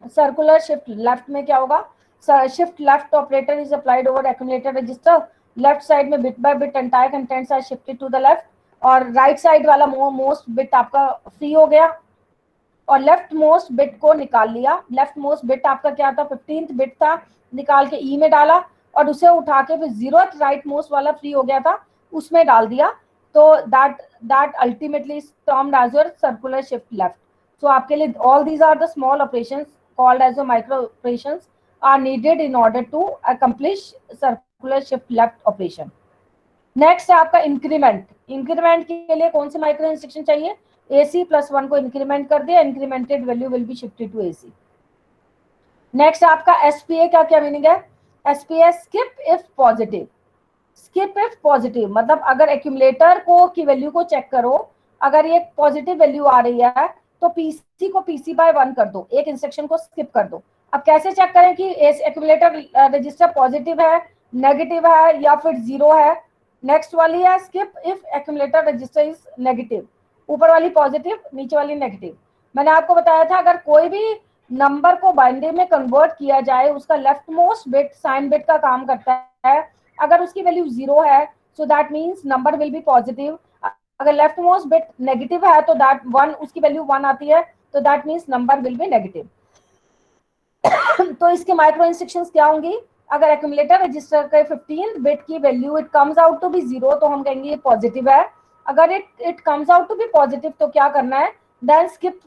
Circular shift left में क्या होगा? Shift left operator is applied over accumulator register. Left side में bit by bit entire contents are shifted to the left, और right side वाला most bit आपका free हो गया, और लेफ्ट मोस्ट बिट को निकाल लिया. लेफ्ट मोस्ट बिट आपका क्या था? 15th बिट था, निकाल के E में डाला. और उसे उठा के फिर जीरोथ राइट मोस्ट वाला फ्री हो गया था उसमें डाल दिया, तो that ultimately is termed as your circular shift left. So आपके लिए all these are the small operations called as micro operations are needed in order to accomplish circular shift left operation. Next है आपका increment. Increment के लिए कौन सी micro instruction चाहिए? AC +1 को इंक्रीमेंट कर दिया, incremented value will be shifted to AC. Next आपका SPA का क्या मीनिंग है? SPA skip if positive. Skip if positive मतलब अगर एक्यूमुलेटर को की वैल्यू को चेक करो, अगर ये पॉजिटिव वैल्यू आ रही है तो PC को PC/1 कर दो, एक इंस्ट्रक्शन को स्किप कर दो. अब कैसे चेक करें कि एक्यूमुलेटर रजिस्टर पॉजिटिव है, नेगेटिव है या फिर जीरो है? नेक्स्ट वाली है skip if accumulator register is negative. ऊपर वाली पॉजिटिव, नीचे वाली नेगेटिव. मैंने आपको बताया था अगर कोई भी नंबर को बाइनरी में कन्वर्ट किया जाए, उसका left most bit sign bit का काम करता है. अगर उसकी वैल्यू जीरो है so that means number will be positive. अगर लेफ्ट मोस्ट बिट नेगेटिव है तो दैट वन, उसकी वैल्यू वन आती है, तो that means number will be negative. तो इसके माइक्रो इंस्ट्रक्शंस क्या होंगी? अगर एक्यूमुलेटर रजिस्टर के 15th बिट की value it comes out to be zero तो हम कहेंगे ये पॉजिटिव है. अगर it comes out to be positive तो क्या करना है? Then skip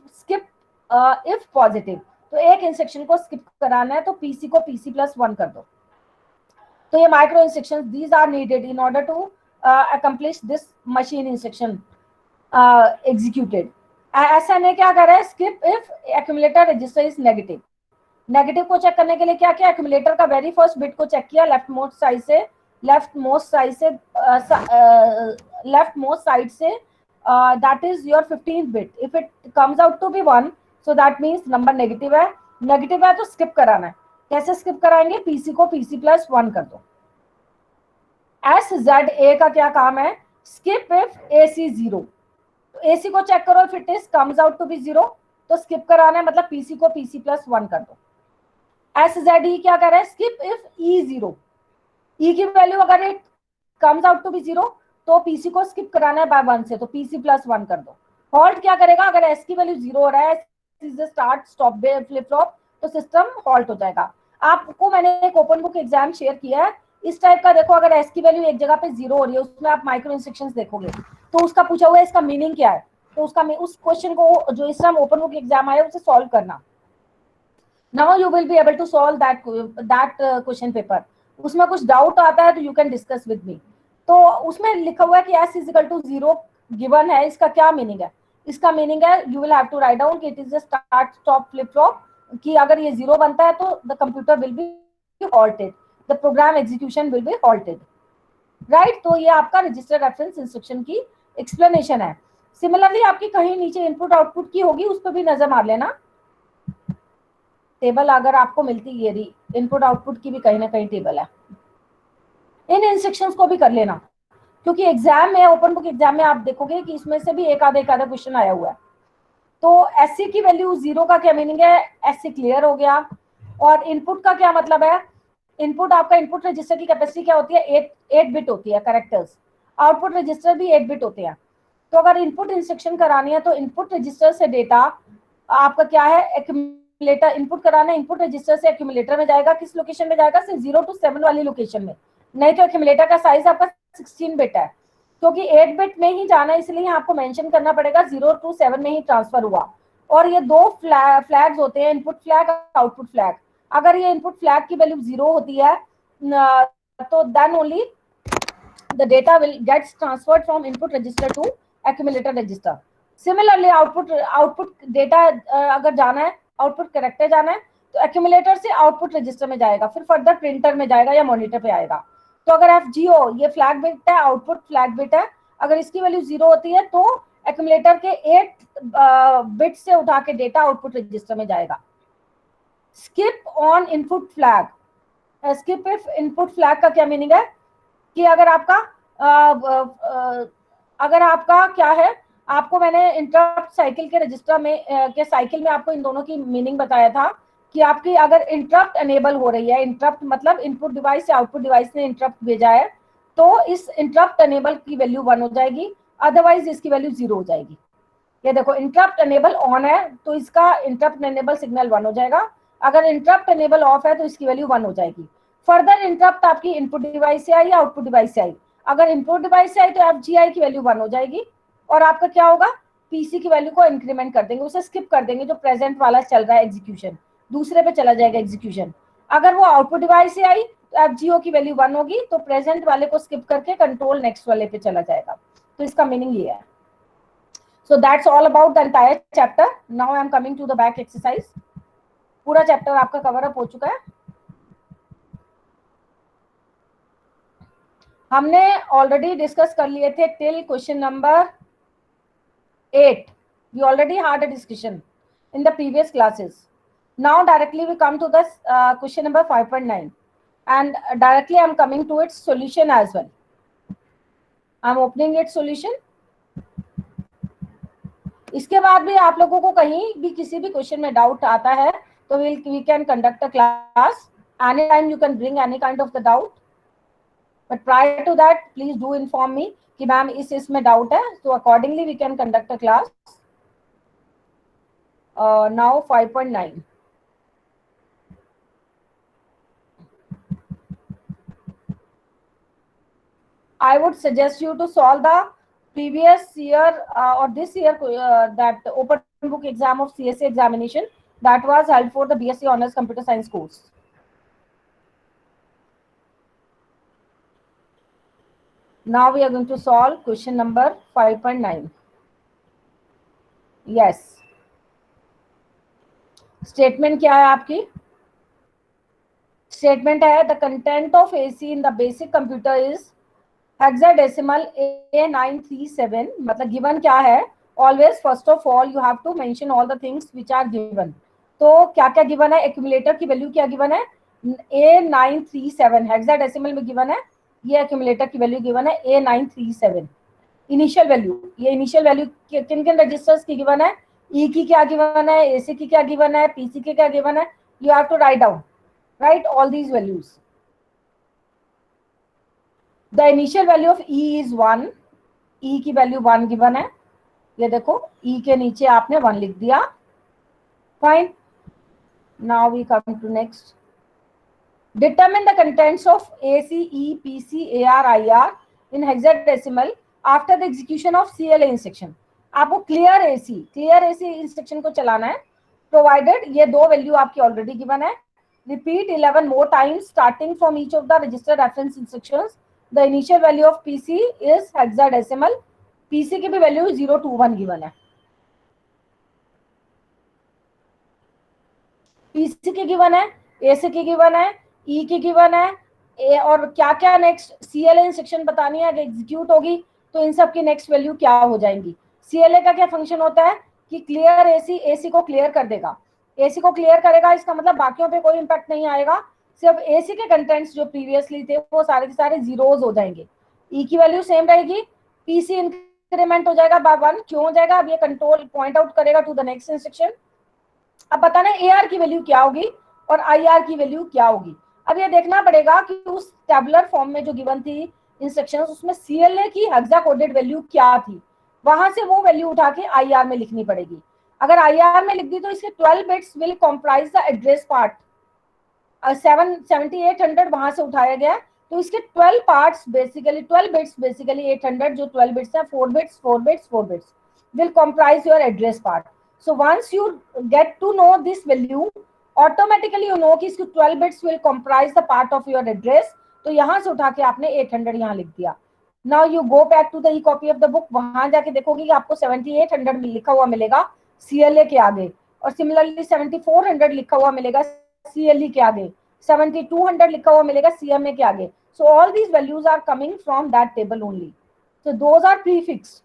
if positive. तो एक इंस्ट्रक्शन को स्किप कराना है तो PC को PC+1 कर दो. तो ये micro instructions these are needed in order to accomplish this machine instruction executed. ऐसा नहीं क्या कर रहा है? Skip if accumulator register is negative. Negative को चेक करने के लिए क्या किया? एक्यूमुलेटर का वेरी फर्स्ट बिट को चेक किया लेफ्ट मोस्ट साइड से that is your 15th bit. If it comes out to be 1 so that means number negative है. नेगेटिव है तो स्किप कराना है. कैसे स्किप कराएंगे? PC को PC+1 कर दो. SZA का क्या काम है? Skip if AC zero. AC को चेक करो, if it is comes out to be zero तो स्किप कराना है, मतलब PC को PC+1 कर दो. SZE क्या कर रहा है? Skip if E zero. E की वैल्यू अगर it comes out to be zero तो PC को स्किप कराना है बाय 1 से, तो PC+1 कर दो. हॉल्ट क्या करेगा? अगर S की वैल्यू जीरो हो रहा है, स्टार्ट स्टॉप फ्लिप फ्लॉप, तो सिस्टम हॉल्ट हो जाएगा. आपको मैंने एक ओपन बुक एग्जाम शेयर किया है इस टाइप का. देखो अगर S की वैल्यू एक जगह पे जीरो हो रही है, उसमें आप माइक्रो इंस्ट्रक्शंस देखोगे तो उसका पूछा हुआ है इसका मीनिंग क्या है, तो उसका उस क्वेश्चन को जो इस टाइम ओपन बुक एग्जाम आया उसे सॉल्व करना. Now you will be able to solve that question paper. उसमें कुछ डाउट आता है तो you can discuss with me. तो उसमें लिखा हुआ है कि S = 0 गिवन है. इसका क्या मीनिंग है? इसका मीनिंग है you will have to write down कि it is a start stop flip flop, कि अगर ये जीरो बनता है तो the computer will be halted, the program execution will be halted. Right. तो ये आपका रजिस्टर रेफरेंस इंस्ट्रक्शन की एक्सप्लेनेशन है. सिमिलरली आपकी कहीं नीचे इनपुट आउटपुट की होगी, उस पर भी नजर मार लेना. टेबल अगर आपको मिलती ये रही, इनपुट आउटपुट की भी कहीं ना कहीं टेबल है. इन इंस्ट्रक्शंस को भी कर लेना, क्योंकि एग्जाम में, ओपन बुक एग्जाम में आप देखोगे कि इसमें से भी एक आधा क्वेश्चन आया हुआ है. तो SC की वैल्यू जीरो का क्या मीनिंग है? SC क्लियर हो गया. और इनपुट का क्या मतलब है? इनपुट आपका इनपुट रजिस्टर की कैपेसिटी क्या होती है? 8 बिट होती है कैरेक्टर्स. आउटपुट रजिस्टर भी 8 बिट होते हैं. तो अगर इनपुट इंस्ट्रक्शन करानी है तो इनपुट रजिस्टर से डेटा आपका क्या है? एक्यूमुलेटर इनपुट कराना है. इनपुट रजिस्टर से एक्यूमुलेटर में जाएगा. किस लोकेशन में जाएगा? सिर्फ 0 to 7 वाली लोकेशन में. नहीं तो एक्यूमुलेटर का साइज आपका 16 बिट है, क्योंकि 8 बिट में ही जाना है, इसलिए आपको मेंशन करना पड़ेगा 0 to 7 में ही ट्रांसफर हुआ. और ये दो फ्लैग्स होते हैं, इनपुट फ्लैग, आउटपुट फ्लैग. अगर ये इनपुट फ्लैग की वैल्यू जीरो होती है तो then only the data will gets transferred from input register to accumulator register. Similarly output data अगर जाना है, आउटपुट कैरेक्टर जाना है तो एक्यूमुलेटर से आउटपुट रजिस्टर में जाएगा, फिर फर्दर प्रिंटर में जाएगा या मॉनिटर पे आएगा. तो अगर FGO ये फ्लैग बिट है, आउटपुट फ्लैग बिट है, अगर इसकी वैल्यू जीरो होती है तो एक्यूमुलेटर के 8 बिट से उठा के डेटा आउटपुट रजिस्टर में जाएगा. Skip on input flag. Skip if input flag का क्या मीनिंग है? कि अगर आपका क्या है, आपको मैंने इंटरप्ट साइकिल के रजिस्टर में के साइकिल में आपको इन दोनों की मीनिंग बताया था कि आपकी अगर इंटरप्ट एनेबल हो रही है, इंटरप्ट मतलब इनपुट डिवाइस या आउटपुट डिवाइस ने इंटरप्ट भेजा है, तो इस इंटरप्ट एनेबल की वैल्यू 1 हो जाएगी, अदरवाइज इसकी वैल्यू 0 हो जाएगी. ये देखो इंटरप्ट एनेबल ऑन है तो इसका इंटरप्ट एनेबल सिग्नल 1 हो जाएगा. अगर इंटरप्ट एनेबल ऑफ है तो इसकी वैल्यू 1 हो जाएगी. फर्दर इंटरप्ट आपकी इनपुट डिवाइस से आई या आउटपुट डिवाइस से आई? अगर इनपुट डिवाइस से आई तो FGI की वैल्यू 1 हो जाएगी और आपका क्या होगा, PC की वैल्यू को इंक्रीमेंट कर देंगे, उसे स्किप कर देंगे, जो प्रेजेंट वाला चल रहा है एग्जीक्यूशन, दूसरे पे चला जाएगा एग्जीक्यूशन। अगर वो आउटपुट डिवाइस से आई तो FGO की वैल्यू 1 होगी, तो प्रेजेंट वाले को स्किप करके कंट्रोल नेक्स्ट वाले पे चला जाएगा। तो इसका मीनिंग ये है। So that's all about the entire chapter. Now I am coming to the back exercise. पूरा चैप्टर आपका कवर अप हो चुका है। हमने ऑलरेडी डिस्कस कर लिए थे till question number 8. We already had a discussion in the previous classes. Now directly we come to the question number 5.9 and directly I am coming to its solution as well. I am opening its solution. इसके बाद भी आप लोगों को कहीं भी किसी भी क्वेश्चन में डाउट आता है तो we can conduct a class. Anytime you can bring any kind of the doubt. But prior to that, please do inform me कि मैम इसमें डाउट है, so accordingly we can conduct a class. Now 5.9. I would suggest you to solve the previous year or this year that open book exam of CSA examination that was held for the BSc Honors Computer Science course. Now we are going to solve question number 5.9. Yes. Statement क्या है आपकी? Statement है the content of AC in the basic computer is hexadecimal A937. मतलब given क्या है? Always first of all you have to mention all the things which are given. तो क्या क्या given है? Accumulator की वैल्यू क्या given है? A937 hexadecimal में given है, ये accumulator की वैल्यू given है A937. इनिशियल वैल्यू, ये इनिशियल वैल्यू किन किन रजिस्टर्स की गिवन है? ई की क्या गिवन है, एसी की क्या गिवन है, पीसी की क्या गिवन है? You have to write down, write all these values. The initial value of E is 1. E की वैल्यू 1 गिवन है, ये देखो ई के नीचे आपने 1 लिख दिया. Fine. Now we come to next. Determine the contents of AC, E, PC, AR, IR in hexadecimal after the execution of CLA instruction. आपको क्लियर एसी इंस्ट्रक्शन को चलाना है, प्रोवाइडेड ये दो वैल्यू आपकी ऑलरेडी गिवन है. Repeat 11 more times starting from each of the registered reference instructions. The initial value of PC is hexadecimal. PC की भी वैल्यू 0 to 1 गिवन है. पीसी की गिवन है, एसी की गिवन है, ई की गिवन है, और क्या क्या नेक्स्ट CLA इंस्ट्रक्शन बतानी है. अगर एग्जीक्यूट होगी तो इन सब की नेक्स्ट वैल्यू क्या हो जाएंगी. CLA का क्या फंक्शन होता है कि क्लियर एसी को क्लियर कर देगा. एसी को क्लियर करेगा, इसका मतलब बाकियों पे कोई इंपैक्ट नहीं आएगा, सिर्फ एसी के कंटेंट्स जो प्रीवियसली थे वो सारे के सारे जीरोज हो जाएंगे. ई की वैल्यू सेम रहेगी. पीसी इंक्रीमेंट हो जाएगा बाय 1. क्यों हो जाएगा? अब ये कंट्रोल पॉइंट आउट करेगा टू द नेक्स्ट इंस्ट्रक्शन. अब बताना AR की वैल्यू क्या होगी और IR की वैल्यू क्या होगी. अब ये देखना पड़ेगा कि उस टेबुलर फॉर्म में जो गिवन थी इंस्ट्रक्शंस, उसमें CLA की हेक्सा कोडेड वैल्यू क्या थी, वहां से वो वैल्यू उठा के IR में लिखनी पड़ेगी. अगर IR में लिख दी तो इसके 12 bits will comprise the address part. 7800 वहां से उठाया गया, तो इसके 12 पार्ट्स बेसिकली 12 बिट्स बेसिकली 800 जो 12 बिट्स है, 4 bits 4 bits 4 bits will comprise your address part. So once you get to know this value, automatically you know कि इसकी 12 bits will comprise the part of your address. तो यहाँ से उठा के आपने 800 यहाँ लिख दिया. Now you go back to the e-copy of the book. वहां जाके देखोगे कि आपको 7800 लिखा हुआ मिलेगा CLA के आगे, और सिमिलरली 7400 लिखा हुआ मिलेगा CLE के आगे, 7200 लिखा हुआ मिलेगा CMA के आगे. So all these values are coming from that table only. So those are prefixed.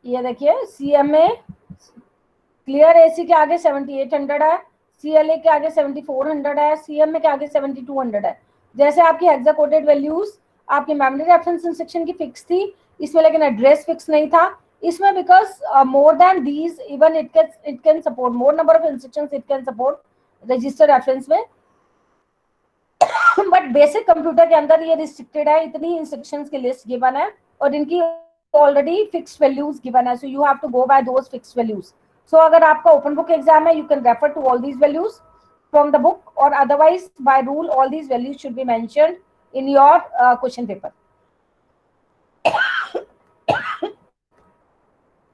ये देखिए CMA क्लियर एसी के आगे 7800 है, CLA के आगे 7400 है, CMA के आगे 7200 है. जैसे आपकी हेक्सा कोडेड वैल्यूज आपकी मेमोरी रेफरेंस इंस्ट्रक्शन की फिक्स थी, इसमें लेकिन एड्रेस फिक्स नहीं था, इसमें because more than these even it can support more number of instructions, it can support register reference में, बट बेसिक कंप्यूटर के अंदर ये रिस्ट्रिक्टेड है, इतनी इंस्ट्रक्शंस की लिस्ट गिवन है और इनकी ऑलरेडी फिक्स्ड वैल्यूज गिवन है, so you have to go by those fixed values. So अगर आपका ओपन बुक एग्जाम है, you can refer to all these values from the book, और otherwise by rule all these values should be mentioned in your question paper.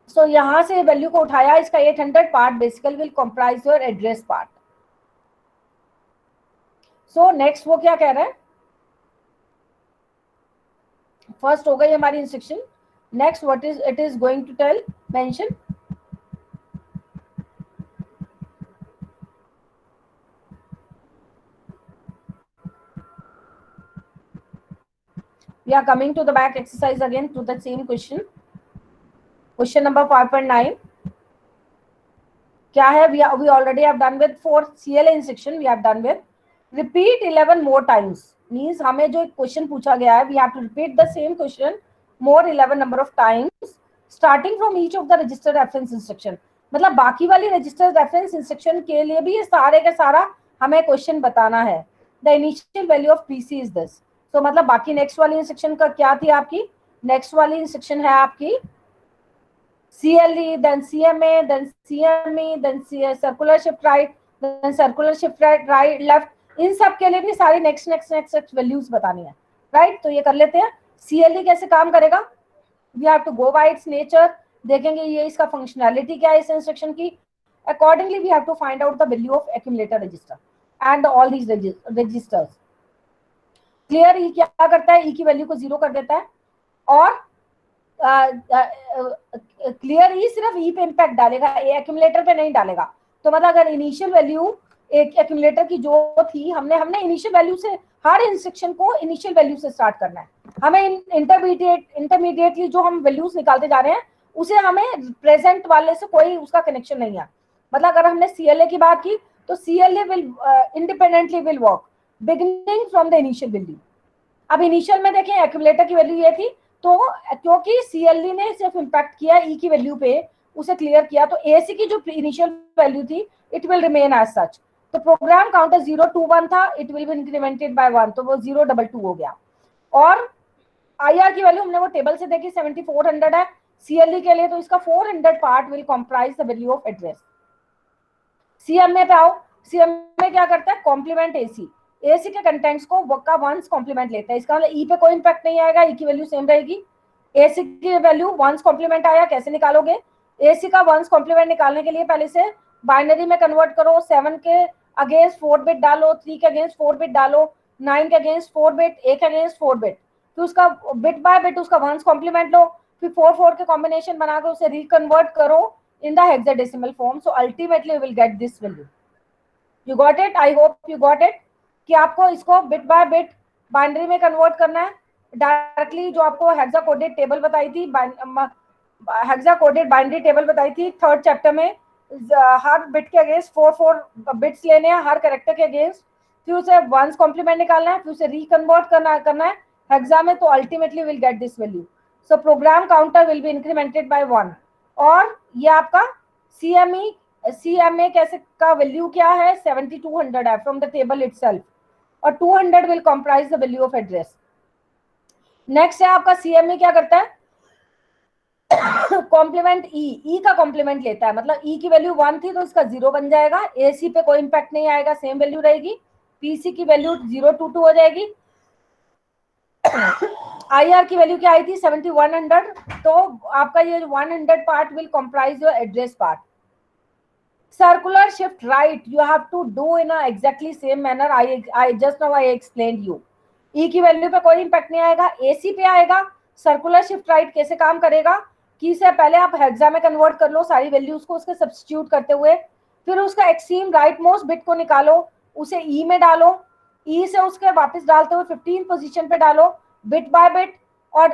So यहां से value को उठाया, इसका 800 part basically will comprise your address part. So next वो क्या कह रहा है, फर्स्ट हो गई हमारी instruction. Next what is it is going to tell mention, we are coming to the back exercise again to the same question. Question number 5.9 क्या है, we already have done with for CLA instruction, we have done with repeat 11 more times. Means हमें जो question पूछा गया है, we have to repeat the same question more 11 number of times starting from each of the register reference instruction. मतलब बाकी वाली register reference instruction के लिए भी ये सारे का सारा हमें क्वेश्चन बताना है. The initial value of PC is this. तो मतलब बाकी नेक्स्ट वाली इंस्ट्रक्शन का क्या थी आपकी, नेक्स्ट वाली इंस्ट्रक्शन है आपकी CLE, then CMA, then CME, then circular shift right, then circular shift right left. इन सब के लिए भी सारी नेक्स्ट वैल्यूज बतानी है, राइट. तो ये कर लेते हैं. CLE कैसे काम करेगा, we have to go by its nature, देखेंगे ये इसका फंक्शनैलिटी क्या है इस इंस्ट्रक्शन की. Accordingly we have to find out the value of accumulator register and all these registers. Clear E क्या करता है, ई की वैल्यू को 0 कर देता है, और क्लियर ई सिर्फ ई पे इंपैक्ट डालेगा, एक्यूमुलेटर पे नहीं डालेगा. तो मतलब अगर इनिशियल वैल्यू एक एक्यूमुलेटर की जो थी, हमने इनिशियल वैल्यू से, हर इंस्ट्रक्शन को इनिशियल वैल्यू से स्टार्ट करना है. हमें इंटरमीडिएटली जो हम वैल्यूज निकालते जा रहे हैं उसे हमें प्रेजेंट वाले से कोई उसका कनेक्शन नहीं है. मतलब अगर हमने CLA की बात की तो CLA will independently will work beginning from the initial value. अब इनिशियल में देखें एक्यूमुलेटर की वैल्यू ये थी, तो क्योंकि CLE ने सिर्फ इंपैक्ट किया ई की वैल्यू पे, उसे क्लियर किया, तो AC की जो इनिशियल वैल्यू थी it will remain as such. तो प्रोग्राम काउंटर 021 था, it will be incremented by 1, तो वो 022 हो गया. और IR की वैल्यू हमने वो टेबल से देखी 7400 है CLE के लिए, तो इसका 400 part will comprise the value of address. CMA पे आओ, CMA क्या करता है, कॉम्प्लीमेंट AC के कंटेंट्स को का वंस कॉम्प्लीमेंट लेता है. इसका मतलब ई पे कोई इंपैक्ट नहीं आएगा, ई की वैल्यू सेम रहेगी. AC की वैल्यू वंस कॉम्प्लीमेंट आया, कैसे निकालोगे, AC का वंस कॉम्प्लीमेंट निकालने के लिए पहले से बाइनरी में कन्वर्ट करो, 7 के अगेंस्ट 4 बिट डालो, 3 के अगेंस्ट 4 बिट डालो, 9 के अगेंस्ट 4 बिट, 8 के अगेंस्ट 4 बिट, फिर उसका बिट बाय बिट उसका वंस कॉम्प्लीमेंट लो, फिर 4 के कॉम्बिनेशन बनाकर उसे रिकन्वर्ट करो in the hexadecimal form. So ultimately will get this value. You got it, I hope you got it, कि आपको इसको बिट बाय बिट बाइनरी में कन्वर्ट करना है डायरेक्टली. जो आपको हेक्सा कोडेड टेबल बताई थी, हेक्सा कोडेड बाइनरी टेबल बताई थी थर्ड चैप्टर में, हर बिट के अगेंस्ट 4 बिट्स लेने हैं, हर कैरेक्टर के अगेंस्ट, फिर उसे वंस कॉम्प्लीमेंट निकालना है, फिर उसे रिकन्वर्ट करना है हेक्सा में, तो ultimately will get this value. So program counter will be incremented by 1. और ये आपका CMA कैसे का वैल्यू क्या है, 7200 है फ्रॉम द टेबल इटसेल्फ, और 200 will comprise the value of address. Next है आपका CMA क्या करता है, कॉम्प्लीमेंट ई का कॉम्प्लीमेंट लेता है. मतलब ई की वैल्यू 1 थी तो इसका 0 बन जाएगा, AC पे कोई इंपैक्ट नहीं आएगा, सेम वैल्यू रहेगी. PC की वैल्यू 022 हो जाएगी. IR की वैल्यू क्या आई थी, 7100, तो आपका ये 100 part will comprise your address part. Circular shift right you have to do in a exactly same manner. I just now I explained you. E की वैल्यू पे कोई इंपैक्ट नहीं आएगा, AC पे आएगा. सर्कुलर शिफ्ट राइट कैसे काम करेगा, की से पहले आप हेक्सा में कन्वर्ट कर लो सारी वैल्यूज को उसके सब्स्टिट्यूट करते हुए, फिर उसका एक्सट्रीम राइट मोस्ट बिट को निकालो, उसे E में डालो, E से उसके वापस डालते हुए 15 पोजीशन पे डालो, बिट बाय बिट, और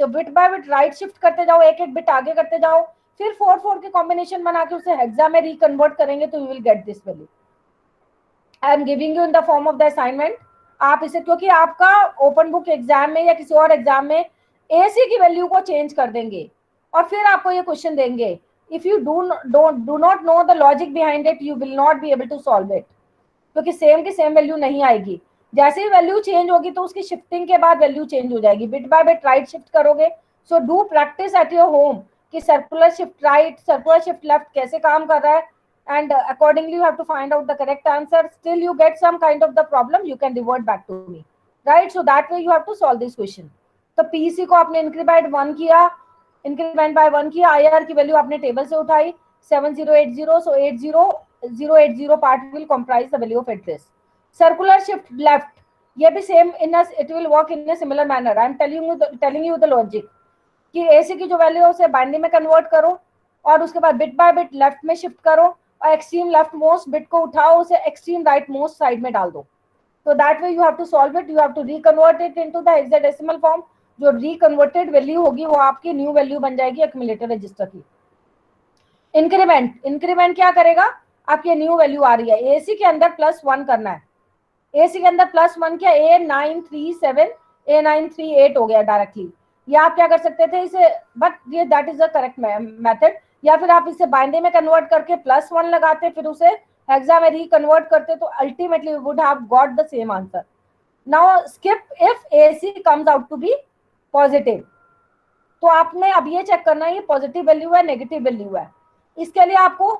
bit by bit right shift करते जाओ, एक एक बिट आगे करते जाओ, फिर 4 के कॉम्बिनेशन बना के उसे हेक्सा में रिकन्वर्ट करेंगे तो you will get this value. I am giving you in the form of the assignment. आप इसे, क्योंकि आपका ओपन बुक एग्जाम में या किसी और एग्जाम में AC की वैल्यू को चेंज कर देंगे, और फिर आपको ये क्वेश्चन देंगे, if you do not know the logic behind it you will not be able to solve it, क्योंकि सेम की सेम वैल्यू नहीं आएगी। जैसे ही वैल्यू चेंज होगी तो उसकी शिफ्टिंग के बाद वैल्यू चेंज हो जाएगी, bit by bit right shift करोगे। So do practice at your home कि circular shift right, circular shift left कैसे काम कर रहा है, and accordingly you have to find out the correct answer. Still you get some kind of the problem, you can revert back to me, right? So that way you have to solve this question. तो PC को आपने increment 1 किया, increment by 1 किया, IR की value आपने table से उठाई 7080, so 80080 part will comprise the value of address. Circular shift left, ये भी same in it will work in a similar manner. I am telling you the logic कि AC की जो वैल्यू है उसे बाइनरी में कन्वर्ट करो और उसके बाद बिट बाय बिट लेफ्ट में शिफ्ट करो और एक्सट्रीम लेफ्ट मोस्ट बिट को उठाओ, उसे एक्सट्रीम राइट मोस्ट साइड में डाल दो। तो that way you have to solve it, you have to reconvert it into the hexadecimal form. जो रिकन्वर्टेड वैल्यू होगी वो आपकी न्यू वैल्यू बन जाएगी एक्यूमुलेटर रजिस्टर की। इंक्रीमेंट, इंक्रीमेंट क्या करेगा, आपकी न्यू वैल्यू आ रही है, एसी के अंदर +1 करना है। एसी के अंदर +1 क्या, A937 A938 हो गया डायरेक्टली। या आप क्या कर सकते थे इसे, बट ये that is the correct method, या फिर आप इसे बाइनरी में कन्वर्ट करके +1 लगाते फिर उसे हेक्सा में रिकन्वर्ट करते, तो ultimately would have got the same answer. Now skip if AC comes out to be positive. तो आपने अब ये चेक करना है ये पॉजिटिव वैल्यू है नेगेटिव वैल्यू है। इसके लिए आपको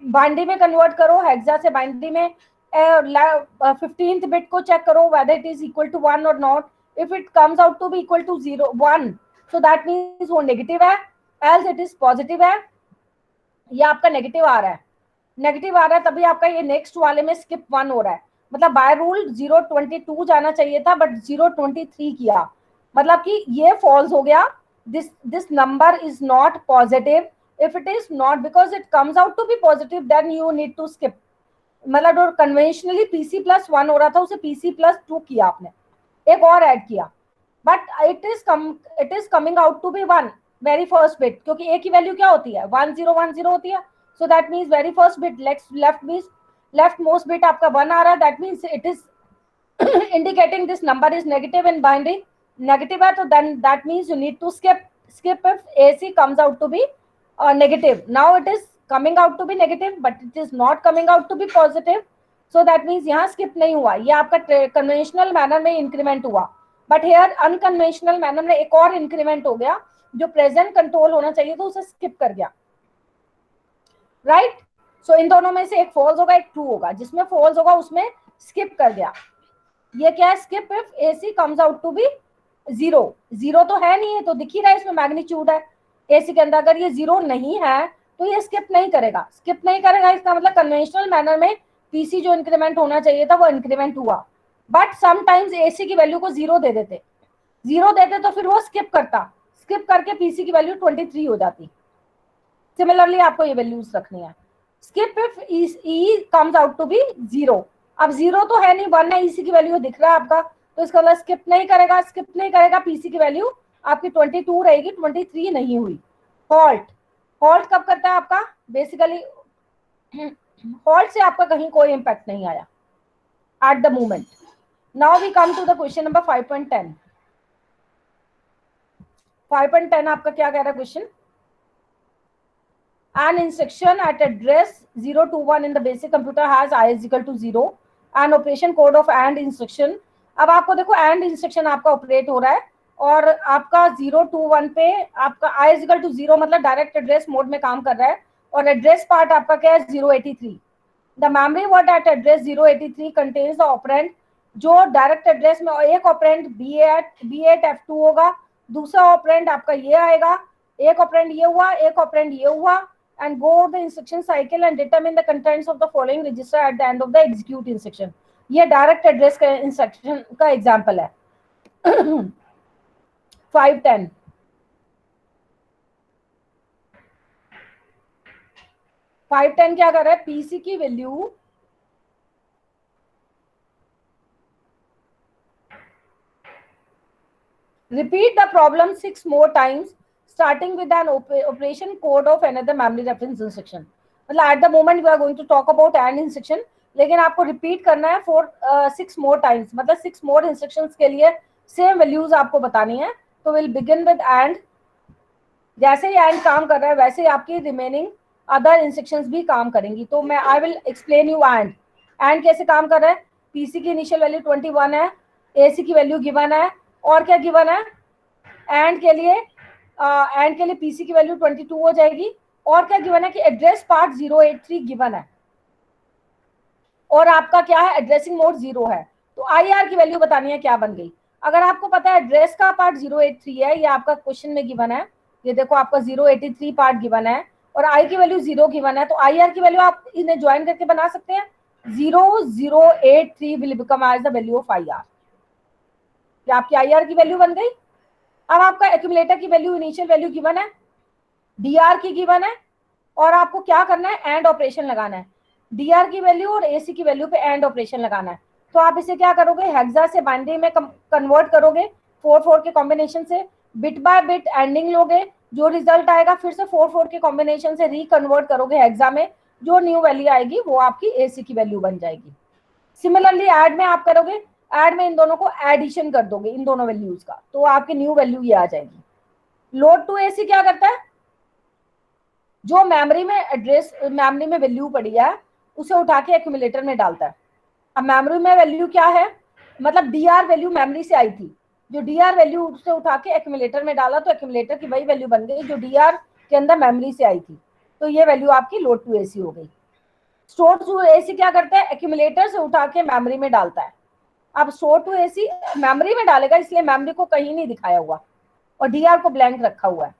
बाइनरी में कन्वर्ट करो, हेक्सा से बाइनरी में 15th बिट को चेक करो whether it is equal to 1 or not. If it comes out to be equal to 0 1, so that means वो नेगेटिव है, else it is पॉजिटिव है। ये आपका नेगेटिव आ रहा है, नेगेटिव आ रहा है तभी आपका ये नेक्स्ट वाले में स्किप 1 हो रहा है। मतलब बाय रूल 022 जाना चाहिए था बट 023 किया, मतलब कि ये फॉल्स हो गया। This number is not positive. If it is not because it comes out to be positive then you need to skip. मतलब जो कन्वेंशनली पीसी +1 हो रहा था उसे पीसी +2 किया आपने, एक और ऐड किया, but it is coming out to be 1 very first bit, क्योंकि ए की वैल्यू क्या होती है 1010 होती है। So that means very first bit left most bit आपका 1 आ रहा है, that means it is indicating this number is negative in binary, negative है तो then that means you need to skip if AC comes out to be negative. Now it is coming out to be negative but it is not coming out to be positive, so that means यहाँ skip नहीं हुआ, ये आपका conventional manner में increment हुआ, but here unconventional manner में एक और increment हो गया जो present control होना चाहिए तो उसे skip कर गया, right? So इन दोनों में से एक false होगा एक true होगा, जिसमें false होगा उसमें skip कर गया। ये क्या है, skip if AC comes out to be 0। 0 तो है नहीं है तो दिख ही रहा है इसमें मैग्नीट्यूड है एसी के अंदर, अगर ये 0 नहीं है तो ये स्किप नहीं करेगा। स्किप नहीं करेगा इसका मतलब कन्वेंशनल मैनर में पीसी जो इंक्रीमेंट होना चाहिए था वो इंक्रीमेंट हुआ, बट समटाइम्स एसी की वैल्यू को 0 दे देते, 0 देते तो फिर वो स्किप करता, स्किप करके पीसी की वैल्यू 23 हो जाती। सिमिलरली आपको ये वैल्यूज रखनी है, skip if E comes out to be 0। अब 0 तो है नहीं 1 है, इसी की वैल्यू दिख रहा है आपका, तो इसका मतलब स्किप नहीं करेगा, स्किप नहीं करेगा, पीसी की वैल्यू आपकी 22 रहेगी, 23 नहीं हुई। हॉल्ट, हॉल्ट कब करता है आपका, बेसिकली हॉल्ट से आपका कहीं कोई इंपैक्ट नहीं आया at the moment. Now we come to the question number 5.10। 5.10 आपका क्या कह रहा है question, an instruction at address 021 in the basic computer has I is equal to 0 and operation code of AND instruction। अब आपको देखो AND instruction आपका operate हो रहा है और आपका 021 पे आपका I is equal to 0 मतलब डायरेक्ट एड्रेस मोड में काम कर रहा है और एड्रेस पार्ट आपका क्या है 083। The memory word at address 083 contains the operand, जो डायरेक्ट एड्रेस में एक ऑपरेंड B8 F2 होगा, दूसरा ऑपरेंड आपका ये आएगा, एक ऑपरेंड ये हुआ एक ऑपरेंड ये हुआ, and go the instruction cycle and determine the contents of the following register at the end of the execute instruction। ये डायरेक्ट एड्रेस का इंस्ट्रक्शन का एग्जांपल है। 5.10 5.10 क्या कर रहा है, पीसी की value repeat the problem 6 more times starting with an operation code of another memory reference instruction। मतलब at the moment we are going to talk about AND instruction, लेकिन आपको रिपीट करना है for 6 more times, मतलब 6 more instructions के लिए same values आपको बतानी है। तो we'll begin with AND। जैसे ही एंड काम कर रहा है वैसे ही आपकी रिमेनिंग अदर इंस्ट्रक्शंस भी काम करेंगी। तो मैं आई विल एक्सप्लेन यू एंड कैसे काम कर रहा है। पीसी की इनिशियल वैल्यू 21 है, एसी की वैल्यू गिवन है, और क्या गिवन है एंड के लिए पीसी की वैल्यू 22 हो जाएगी, और क्या गिवन है कि एड्रेस पार्ट 083 गिवन है, और आपका क्या है एड्रेसिंग मोड 0 है। तो आईआर की वैल्यू बतानी है क्या बन गई। अगर आपको पता है एड्रेस का पार्ट 083 है, ये आपका क्वेश्चन में गिवन है, ये देखो आपका 083 पार्ट गिवन है और आई की वैल्यू 0 गिवन है, तो आईआर की वैल्यू आप इन्हें ज्वाइन करके बना सकते हैं। 0083 will become as the value of IR. क्या आपकी आईआर की वैल्यू बन गई। अब आपका एक्यूमुलेटर की वैल्यू इनिशियल वैल्यू गिवन है, डीआर की गिवन है, और आपको क्या करना है एंड ऑपरेशन लगाना है। डीआर की वैल्यू और एसी की वैल्यू पे एंड ऑपरेशन लगाना है। तो आप इसे क्या करोगे, हेक्सा से बाइनरी में कन्वर्ट करोगे 4-4 के कॉम्बिनेशन से, बिट बाय बिट एंडिंग लोगे, जो रिजल्ट आएगा फिर से 4-4 के कॉम्बिनेशन से रिकन्वर्ट करोगे हेक्सा में, जो न्यू वैल्यू आएगी वो आपकी एसी की वैल्यू बन जाएगी। सिमिलरली ऐड में आप करोगे, ऐड में इन दोनों को एडिशन कर दोगे इन दोनों वैल्यूज का, तो आपकी न्यू वैल्यू ये आ जाएगी। लोड टू एसी क्या करता है, जो मेमोरी में वैल्यू पड़ी है उसे उठा के एक्यूमुलेटर में डालता है। अब मेमोरी में वैल्यू क्या है, मतलब डीआर वैल्यू मेमोरी से आई थी, जो डीआर वैल्यू उसे उठा के एक्यूमुलेटर में डाला, तो एक्यूमुलेटर की वही वैल्यू बन गई जो डीआर के अंदर मेमोरी से आई थी। तो ये वैल्यू आपकी लोड टू एसी हो गई। स्टोर टू एसी क्या करता है, एक्यूमुलेटर से उठा के मेमोरी में डालता है। अब स्टोर टू एसी मेमोरी में डालेगा, इसलिए मेमोरी को कहीं नहीं दिखाया हुआ और डीआर को ब्लैंक रखा हुआ है।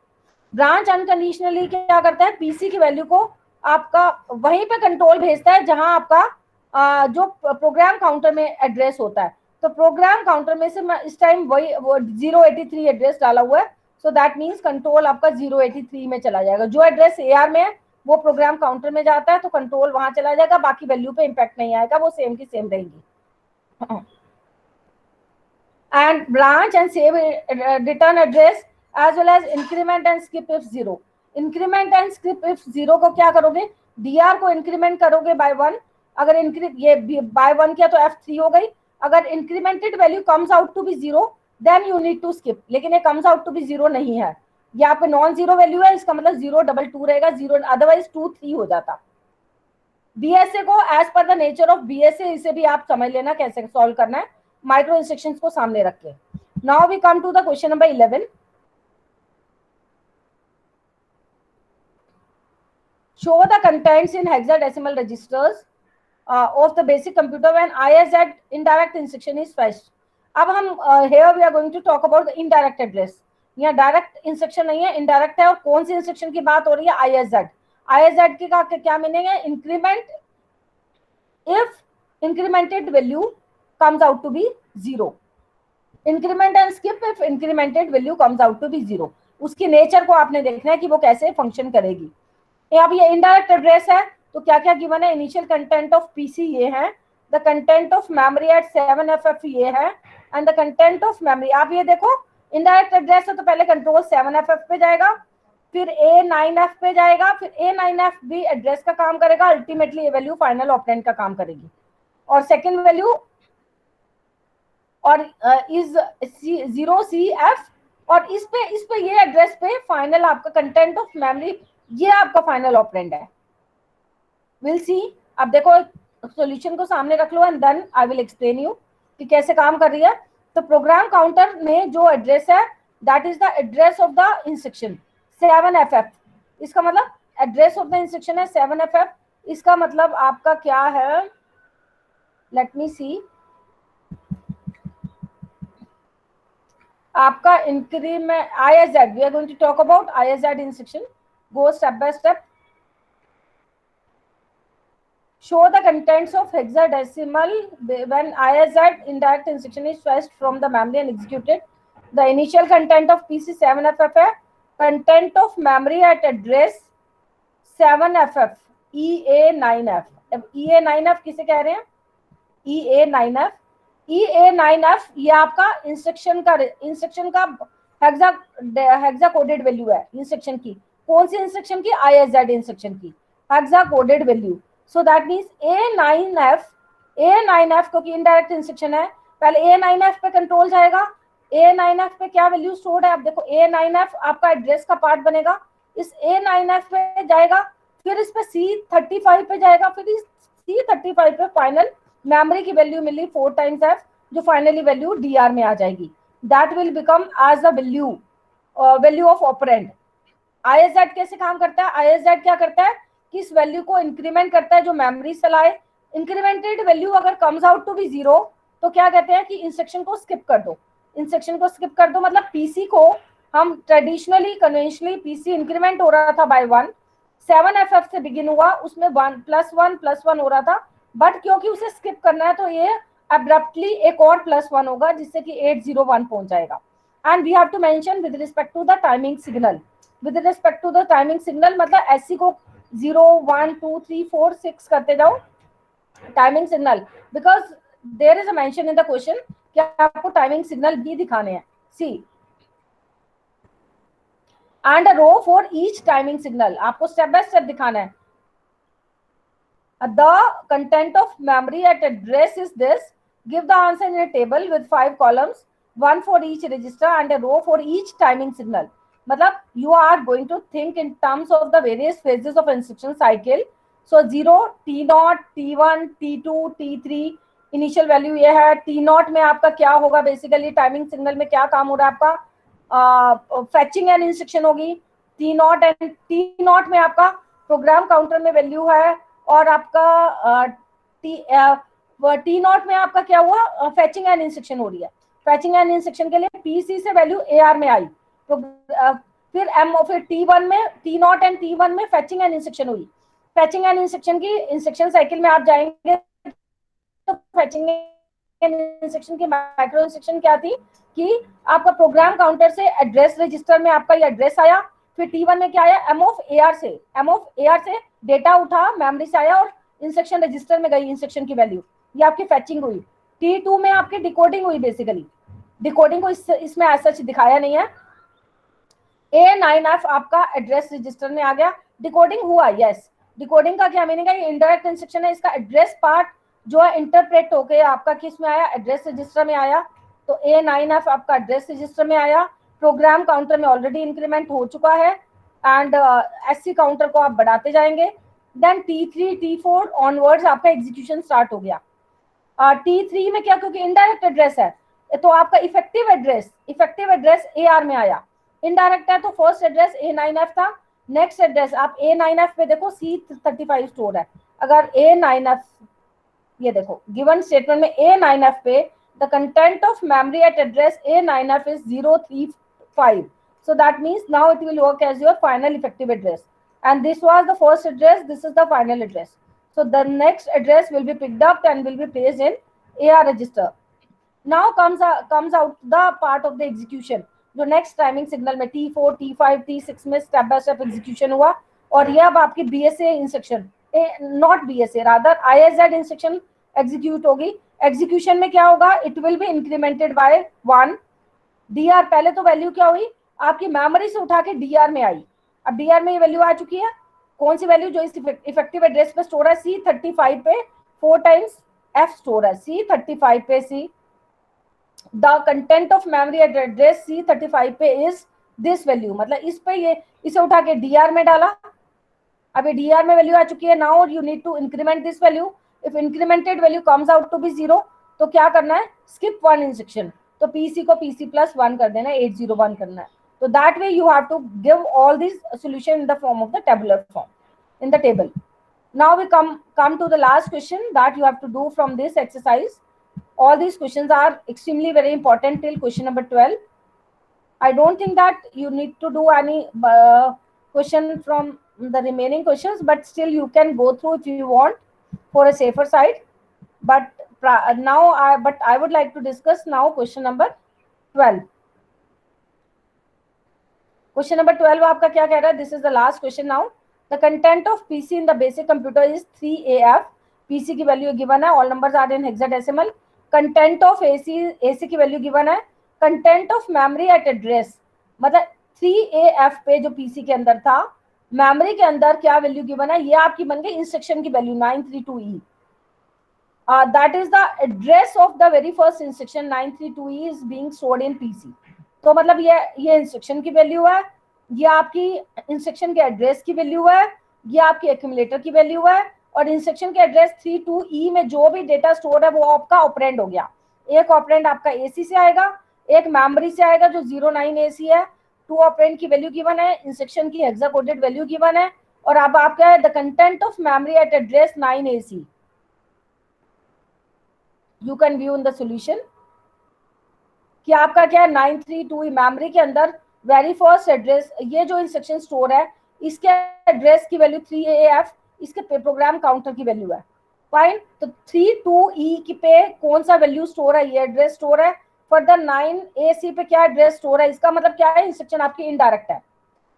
ब्रांच अनकंडीशनली क्या करता है, पीसी की वैल्यू को आपका वहीं पे कंट्रोल भेजता है जहां आपका जो प्रोग्राम काउंटर में एड्रेस होता है। तो प्रोग्राम काउंटर में से मैं इस टाइम वही 083 एड्रेस डाला हुआ है, सो दैट मीन्स कंट्रोल आपका 083 में चला जाएगा। जो एड्रेस एआर में है वो प्रोग्राम काउंटर में जाता है, तो कंट्रोल वहां चला जाएगा, बाकी वैल्यू पे इम्पैक्ट नहीं आएगा, वो सेम की सेम रहेंगी। and branch and save return address as well as increment and skip if 0. Increment and skip if 0 को क्या करोगे, dr को इंक्रीमेंट करोगे बाय 1, अगर ये बाय 1 किया तो f3 हो गई। अगर incremented value comes out to be 0 then you need to skip, लेकिन ये कम्स आउट टू बी 0 नहीं है, यहाँ पे नॉन जीरो वैल्यू है, इसका मतलब 022 रहेगा, 0 अदरवाइज 2-3 हो जाता। बीएसए को एज पर द नेचर ऑफ बीएसए, इसे भी आप समझ लेना कैसे सॉल्व करना है माइक्रो इंस्ट्रक्शंस को सामने रख के। Now we come to the question number 11। Show the contents in hexadecimal registers of the basic computer when ISZ indirect instruction is fetched. अब हम here we are going to talk about the indirect address. यहाँ direct instruction नहीं है, indirect है। और कौन सी instruction की बात हो रही है, ISZ की का क्या मीनिंग है, increment if incremented value comes out to be 0, increment and skip if incremented value comes out to be 0। उसकी नेचर को आपने देखना है कि वो कैसे फंक्शन करेगी। अब ये इनडायरेक्ट एड्रेस है, तो क्या क्या गिवन है, इनिशियल कंटेंट ऑफ पीसी ये है, the content of memory at 7FF ये है, and the content of memory. आप ये देखो इनडायरेक्ट एड्रेस है तो पहले कंट्रोल 7FF पे जाएगा, फिर A9F पे जाएगा, फिर A9F भी एड्रेस का काम करेगा, अल्टीमेटली ये वैल्यू फाइनल ऑपरेंड का काम करेगी। और सेकंड वैल्यू और इज 0CF, और इस पे ये एड्रेस पे फाइनल आपका कंटेंट ऑफ मेमोरी, ये आपका फाइनल ऑपरेंड है। Will see. अब देखो सॉल्यूशन को सामने रख लो and then I will explain you कि कैसे काम कर रही है। तो प्रोग्राम काउंटर में जो एड्रेस है that is the address of the instruction 7FF। इसका मतलब एड्रेस ऑफ द इंस्ट्रक्शन है 7FF। इसका मतलब आपका क्या है, लेट मी सी, आपका increment ISZ, we are going to talk about ISZ instruction, go step by step. Show the contents of hexadecimal when ISZ indirect instruction is fetched from the memory and executed. The initial content of PC 7FF है, content of memory at address 7FF EA9F। अब EA9F किसे कह रहे हैं, EA9F। EA9F ये आपका instruction का hexa coded value है इंस्ट्रक्शन की। कौन सी इंस्ट्रक्शन की, ISZ इंस्ट्रक्शन की hexa coded value. So that means A9F क्योंकि इनडायरेक्ट इंस्ट्रक्शन है, पहले A9F पे कंट्रोल जाएगा, A9F पे क्या वैल्यू स्टोर्ड है? अब देखो A9F आपका एड्रेस का पार्ट बनेगा, इस A9F पे जाएगा, फिर इस पे C35 पे जाएगा, फिर इस C35 पे फाइनल मेमोरी की वैल्यू मिली 4 टाइम्स F, जो फाइनली वैल्यू DR में आ जाएगी. That will become as a value of operand. ISZ कैसे काम करता है? ISZ क्या करता है कि इस वैल्यू को इंक्रीमेंट करता है जो मेमोरी से लाए. इंक्रीमेंटेड वैल्यू अगर कम्स आउट टू बी 0 तो क्या कहते हैं कि इंस्ट्रक्शन को स्किप कर दो. इंस्ट्रक्शन को स्किप कर दो मतलब पीसी को हम ट्रेडिशनली कन्वेंशनली पीसी इंक्रीमेंट हो रहा था बाय 1, 7FF से बिगिन हुआ, उसमें 1+1+1 हो रहा था, बट क्योंकि उसे स्किप करना है तो ये अब्रप्टली एक और +1 होगा जिससे कि 801 पहुंच जाएगा. And we have to mention with respect to the timing signal. With respect to the timing signal मतलब एससी को 0 1 2 3 4 6 करते जाओ timing signal, because there is a mention in the question कि आपको टाइमिंग सिग्नल भी दिखाने हैं. See and a row for each timing signal, आपको स्टेप बाय स्टेप दिखाना है. The content of memory at address is this. Give the answer in a table with 5 columns, one for each register and a row for each timing signal. मतलब you are going to think in terms of the various phases of instruction cycle. So 0, T0, T1, T2, T3 initial value ये है. T0 में आपका क्या होगा? Basically timing signal में क्या काम हो रहा है आपका? फैचिंग एंड इंस्ट्रक्शन होगी. T0 एंड T0 में आपका प्रोग्राम काउंटर में वैल्यू है और आपका T0 में आपका क्या हुआ? फैचिंग एंड इंस्ट्रक्शन हो रही है. फैचिंग एंड इंस्ट्रक्शन के लिए पीसी से वैल्यू AR में आई. तो फिर T1 में T0 एंड T1 में फैचिंग एंड इंस्ट्रक्शन हुई. फैचिंग एंड इंस्ट्रक्शन की इंस्ट्रक्शन साइकिल में आप जाएंगे तो फैचिंग एंड इंस्ट्रक्शन की माइक्रो इंस्ट्रक्शन क्या थी कि आपका प्रोग्राम काउंटर से एड्रेस रजिस्टर में आपका ये एड्रेस आया. फिर T1 में क्या आया? M of AR से डेटा उठा मेमोरी से आया और इंस्ट्रक्शन रजिस्टर में गई इंस्ट्रक्शन की वैल्यू, ये आपकी फैचिंग हुई. T2 में आपकी डिकोडिंग हुई. बेसिकली डिकोडिंग को इसमें ऐसा दिखाया नहीं है. A9F आपका एड्रेस रजिस्टर में आ गया, डिकोडिंग हुआ. यस, डिकोडिंग का क्या मीनिंग है? ये इनडायरेक्ट इंस्ट्रक्शन है. इसका एड्रेस पार्ट जो है इंटरप्रेट होके आपका किस में आया? एड्रेस रजिस्टर में आया. तो A9F आपका एड्रेस रजिस्टर में आया. प्रोग्राम काउंटर में ऑलरेडी इंक्रीमेंट हो चुका है एंड एससी काउंटर को आप बढ़ाते जाएंगे. देन T3 T4 ऑनवर्ड्स आपका एग्जीक्यूशन स्टार्ट हो गया. T3 में क्या? क्योंकि इनडायरेक्ट एड्रेस है तो आपका इफेक्टिव एड्रेस AR में आया. इनडायरेक्ट है तो फर्स्ट एड्रेस A9F था. नेक्स्ट एड्रेस आप A9F पे देखो C35 स्टोर है. अगर A9F ये देखो गिवन स्टेटमेंट में A9F पे the content of memory at address A9F is 035. So that means now it will work as your final effective address. And this was the first address, this is the final address. So the next address will be picked up and will be placed in AR register. Now comes out the part of the execution. जो next timing signal में T4, T5, T6 में step by step execution हुआ और ये अब आपकी BSA instruction, not BSA rather ISZ instruction execute होगी. Execution में क्या होगा? It will be incremented by 1. DR पहले तो वैल्यू क्या हुई? आपकी मेमोरी से उठा के DR में आई. अब DR में ये वैल्यू आ चुकी है. कौन सी वैल्यू? जो इस इफेक्टिव एड्रेस पे स्टोर है C35 पे 4 टाइम्स F स्टोर है. C35 पे C the content of memory at address C35 पे is this value. मतलब इस पे ये इसे उठा के DR में डाला. अब ये DR में वैल्यू आ चुकी है. now you need to increment this value. if incremented value comes out to be 0 तो क्या करना है? skip one instruction. तो PC को PC+1 कर देना है, 801 करना है. तो that way you have to give all these solution in the form of the tabular form in the table. Now we come to the last question that you have to do from this exercise. All these questions are extremely very important till question number 12. I don't think that you need to do any question from the remaining questions, but still you can go through if you want for a safer side. But now I would like to discuss now question number 12. Question number 12 आपका क्या कह रहा है? This is the last question now. The content of PC in the basic computer is 3AF. PC की value given है. All numbers are in hexadecimal. Content of AC की value given है. Content of memory at address मतलब 3AF पे जो PC के अंदर था, मेमोरी के अंदर क्या वैल्यू गिवन है? ये आपकी बन गई इंस्ट्रक्शन की value 932E. that is the address of the very first instruction 932E is being stored in PC. तो मतलब ये इंस्ट्रक्शन की वैल्यू है, ये आपकी इंस्ट्रक्शन के एड्रेस की वैल्यू है, ये आपकी एक्यूमुलेटर की वैल्यू है, और इंस्ट्रक्शन के एड्रेस 32E में जो भी डेटा स्टोर है वो आपका ऑपरेंड हो गया. एक ऑपरेंड आपका AC से आएगा, एक मेमोरी से आएगा जो 09AC है, 2 ऑपरेंड की वैल्यू गिवन है, इंस्ट्रक्शन की हेक्सा कोडेड वैल्यू गिवन है, और अब आपका है the content of memory eight address 9AC. You can view in the solution कि आपका क्या है 932 मेमोरी के अंदर वेरी फर्स्ट एड्रेस, ये जो इंस्ट्रक्शन स्टोर है इसके एड्रेस की वैल्यू 3AF, इसके प्रोग्राम काउंटर की वैल्यू है. फाइन. तो 32E की पे कौन सा वैल्यू स्टोर है, ये एड्रेस स्टोर है. फॉर द 9AC पे क्या एड्रेस स्टोर है, इसका मतलब क्या है, इंस्ट्रक्शन आपकी इनडायरेक्ट है,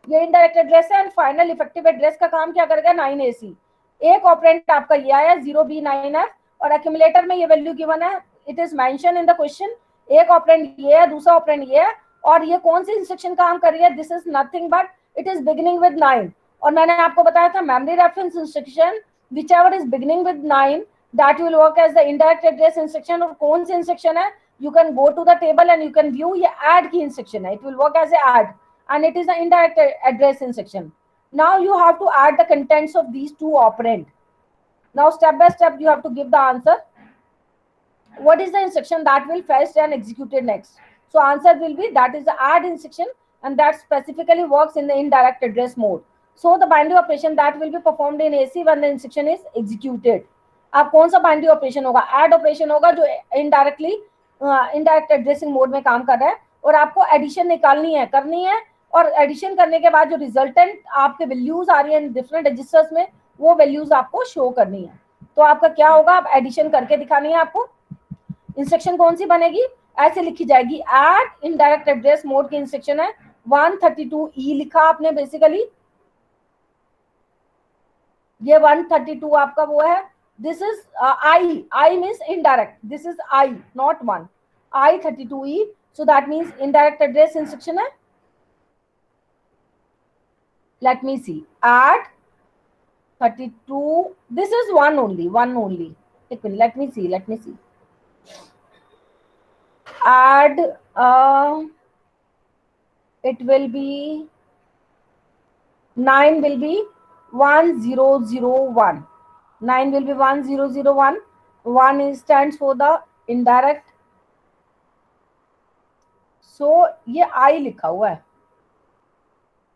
ये इनडायरेक्ट एड्रेस है. एंड फाइनल इफेक्टिव एड्रेस का काम क्या करेगा 9AC. एक ऑपरेंड आपका ये आया 0B9F, और एक्यूमुलेटर में ये वैल्यू गिवन है, it is mention in the question. एक ऑपरेंड ये है, दूसरा ऑपरेंड ये है, और ये कौन सी इंस्ट्रक्शन काम कर रही है, this is nothing but it is beginning with 9. और मैंने आपको बताया था memory reference instruction whichever is beginning with 9 that will work as the indirect address instruction. और कौन सी इंस्ट्रक्शन है, you can go to the table and you can view, ये add की इंस्ट्रक्शन है, it will work as a add and it is the indirect address instruction. Now you have to add the contents of these two operand. Now step by step you have to give the answer. What is the instruction that will fetched and executed next? So answer will be that is the add instruction, and that specifically works in the indirect address mode. So the binary operation that will be performed in AC when the instruction is executed. अब कौन सा binary operation होगा, add operation होगा जो indirectly indirect addressing mode में काम कर रहा है, और आपको एडिशन निकालनी है, करनी है, और एडिशन करने के बाद जो रिजल्टेंट आपके वैल्यूज आ रही है डिफरेंट रजिस्टर्स में, वो वैल्यूज आपको शो करनी है. तो आपका क्या होगा, अब एडिशन करके दिखानी है आपको. इंस्ट्रक्शन कौन सी बनेगी, ऐसे लिखी जाएगी, ऐड इनडायरेक्ट एड्रेस मोड की इंस्ट्रक्शन है 132E लिखा आपने बेसिकली, ये 132 आपका वो है, this is I means indirect, this is I not 1, I32E, so that means indirect address instruction है. Let me see, add 32, this is one only. एक minute, let me see, add it will be 9 will be 1001, 9 will be 1001, 1 stands for the indirect, so ये I लिखा हुआ है,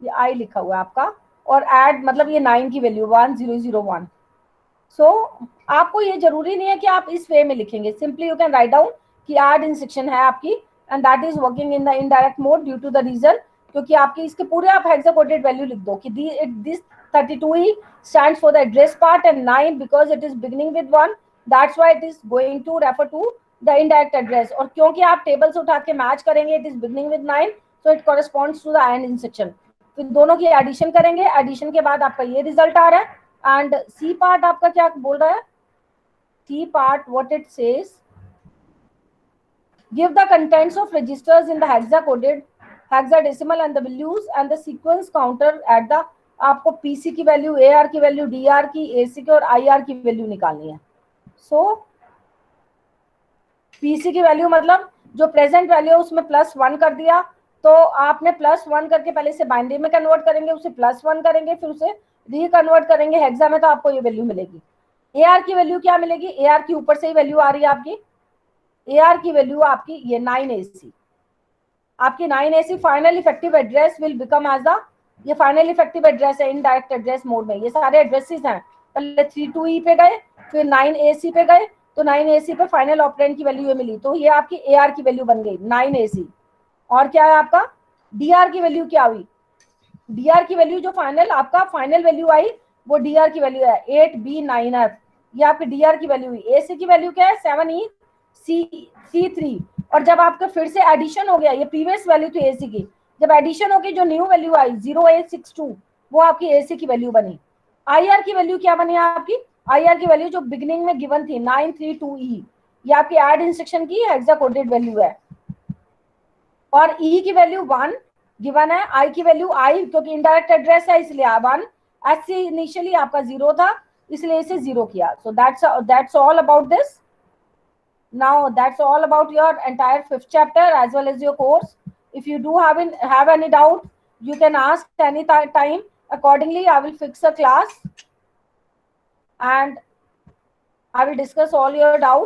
ये I लिखा हुआ है आपका, और add मतलब ये 9 की वैल्यू 1001. सो आपको ये जरूरी नहीं है कि आप इस वे में लिखेंगे, simply you can write down कि add इंस्ट्रक्शन है आपकी, and that is working in the indirect mode due to the reason, क्योंकि आपकी इसके पूरे आप हेक्साकोडेड वैल्यू लिख दो कि this 32E stands for the address part and 9 because it is beginning with 1, that's why it is going to refer to the indirect address. और क्योंकि आप टेबल से उठा के मैच करेंगे, it is beginning with 9, so it corresponds to the AND instruction. फिर दोनों की एडिशन करेंगे, एडिशन के बाद आपका ये रिजल्ट आ रहा है. एंड सी पार्ट आपका क्या बोल रहा है, C part what it says, give the contents of registers in the hexacoded hexadecimal and the values and the sequence counter at the, आपको पीसी की वैल्यू, AR की वैल्यू, DR की, AC की और IR की वैल्यू निकालनी है. So PC की वैल्यू मतलब जो प्रेजेंट वैल्यू है उसमें +1 कर दिया, तो आपने +1 करके पहले से बाइनरी में कन्वर्ट करेंगे, उसे +1 करेंगे, फिर उसे रीकन्वर्ट करेंगे हेक्सा में, तो आपको ये वैल्यू मिलेगी. AR की वैल्यू क्या मिलेगी, AR की ऊपर से ही वैल्यू आ रही है आपकी, AR की वैल्यू आपकी ये 9AC, आपकी 9AC final effective address will become as the, ये फाइनल इफेक्टिव एड्रेस है इनडायरेक्ट एड्रेस मोड में. ये सारे एड्रेसेस हैं, पहले 32E पे गए, फिर 9AC पे गए, तो 9AC पे फाइनल ऑपरेंड की वैल्यू ये मिली, तो ये आपकी AR की वैल्यू बन गई 9AC. और क्या है आपका DR की वैल्यू क्या हुई, DR की वैल्यू जो फाइनल आपका फाइनल वैल्यू आई वो DR की वैल्यू है 8B9F, ये आपकी DR की वैल्यू हुई. AC की वैल्यू क्या है 7EC3, और जब आपका फिर से एडिशन हो गया, ये प्रीवियस वैल्यू थी AC की, जब एडिशन होगी जो न्यू वैल्यू आई 0862, वो आपकी AC की वैल्यू बनी. IR की वैल्यू क्या बनी आपकी, IR की वैल्यू जो बिगिनिंग में गिवन थी 932E, ये आपकी ऐड इंस्ट्रक्शन की हेक्साकोडेड वैल्यू है, और E की वैल्यू 1 गिवन है, I की वैल्यू I क्योंकि इनडायरेक्ट एड्रेस है इसलिए 1, SC इनिशियली आपका 0 था इसलिए इसे 0 किया. So that's all about this. Now that's all about your entire 5th chapter as well as your course. If you do have any doubt, you can ask any time. Accordingly, I will fix a class and I will discuss all your doubts.